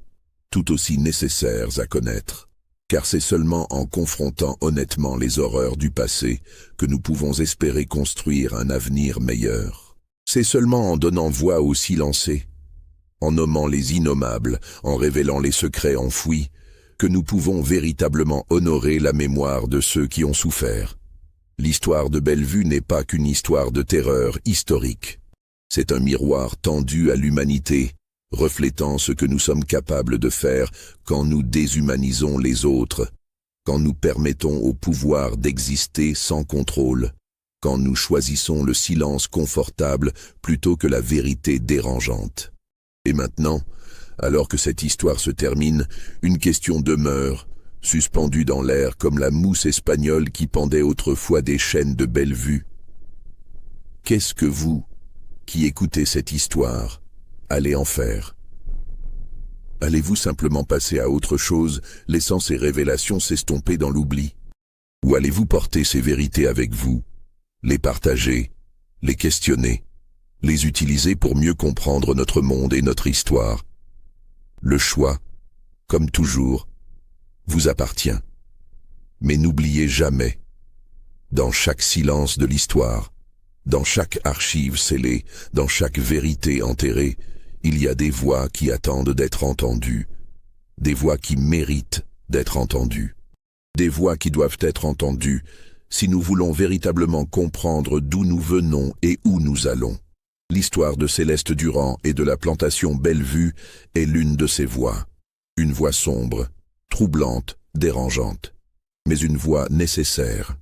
tout aussi nécessaires à connaître. Car c'est seulement en confrontant honnêtement les horreurs du passé que nous pouvons espérer construire un avenir meilleur. C'est seulement en donnant voix aux silencés, en nommant les innommables, en révélant les secrets enfouis, que nous pouvons véritablement honorer la mémoire de ceux qui ont souffert. L'histoire de Bellevue n'est pas qu'une histoire de terreur historique. C'est un miroir tendu à l'humanité, reflétant ce que nous sommes capables de faire quand nous déshumanisons les autres, quand nous permettons au pouvoir d'exister sans contrôle, quand nous choisissons le silence confortable plutôt que la vérité dérangeante. Et maintenant, alors que cette histoire se termine, une question demeure, suspendue dans l'air comme la mousse espagnole qui pendait autrefois des chaînes de Bellevue. Qu'est-ce que vous, qui écoutez cette histoire, allez en faire? Allez-vous simplement passer à autre chose, laissant ces révélations s'estomper dans l'oubli? Ou allez-vous porter ces vérités avec vous, les partager, les questionner, les utiliser pour mieux comprendre notre monde et notre histoire? Le choix, comme toujours, vous appartient. Mais n'oubliez jamais, dans chaque silence de l'histoire, dans chaque archive scellée, dans chaque vérité enterrée, il y a des voix qui attendent d'être entendues, des voix qui méritent d'être entendues, des voix qui doivent être entendues si nous voulons véritablement comprendre d'où nous venons et où nous allons. L'histoire de Céleste Durand et de la plantation Bellevue est l'une de ces voix. Une voix sombre, troublante, dérangeante, mais une voix nécessaire.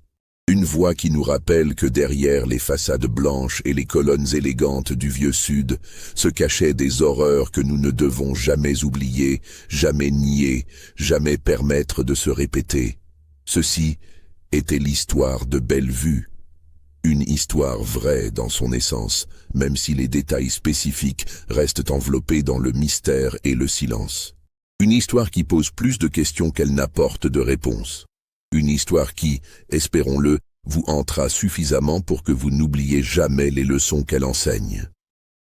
Une voix qui nous rappelle que derrière les façades blanches et les colonnes élégantes du vieux Sud se cachaient des horreurs que nous ne devons jamais oublier, jamais nier, jamais permettre de se répéter. Ceci était l'histoire de Bellevue. Une histoire vraie dans son essence, même si les détails spécifiques restent enveloppés dans le mystère et le silence. Une histoire qui pose plus de questions qu'elle n'apporte de réponses. Une histoire qui, espérons-le, vous hantera suffisamment pour que vous n'oubliez jamais les leçons qu'elle enseigne.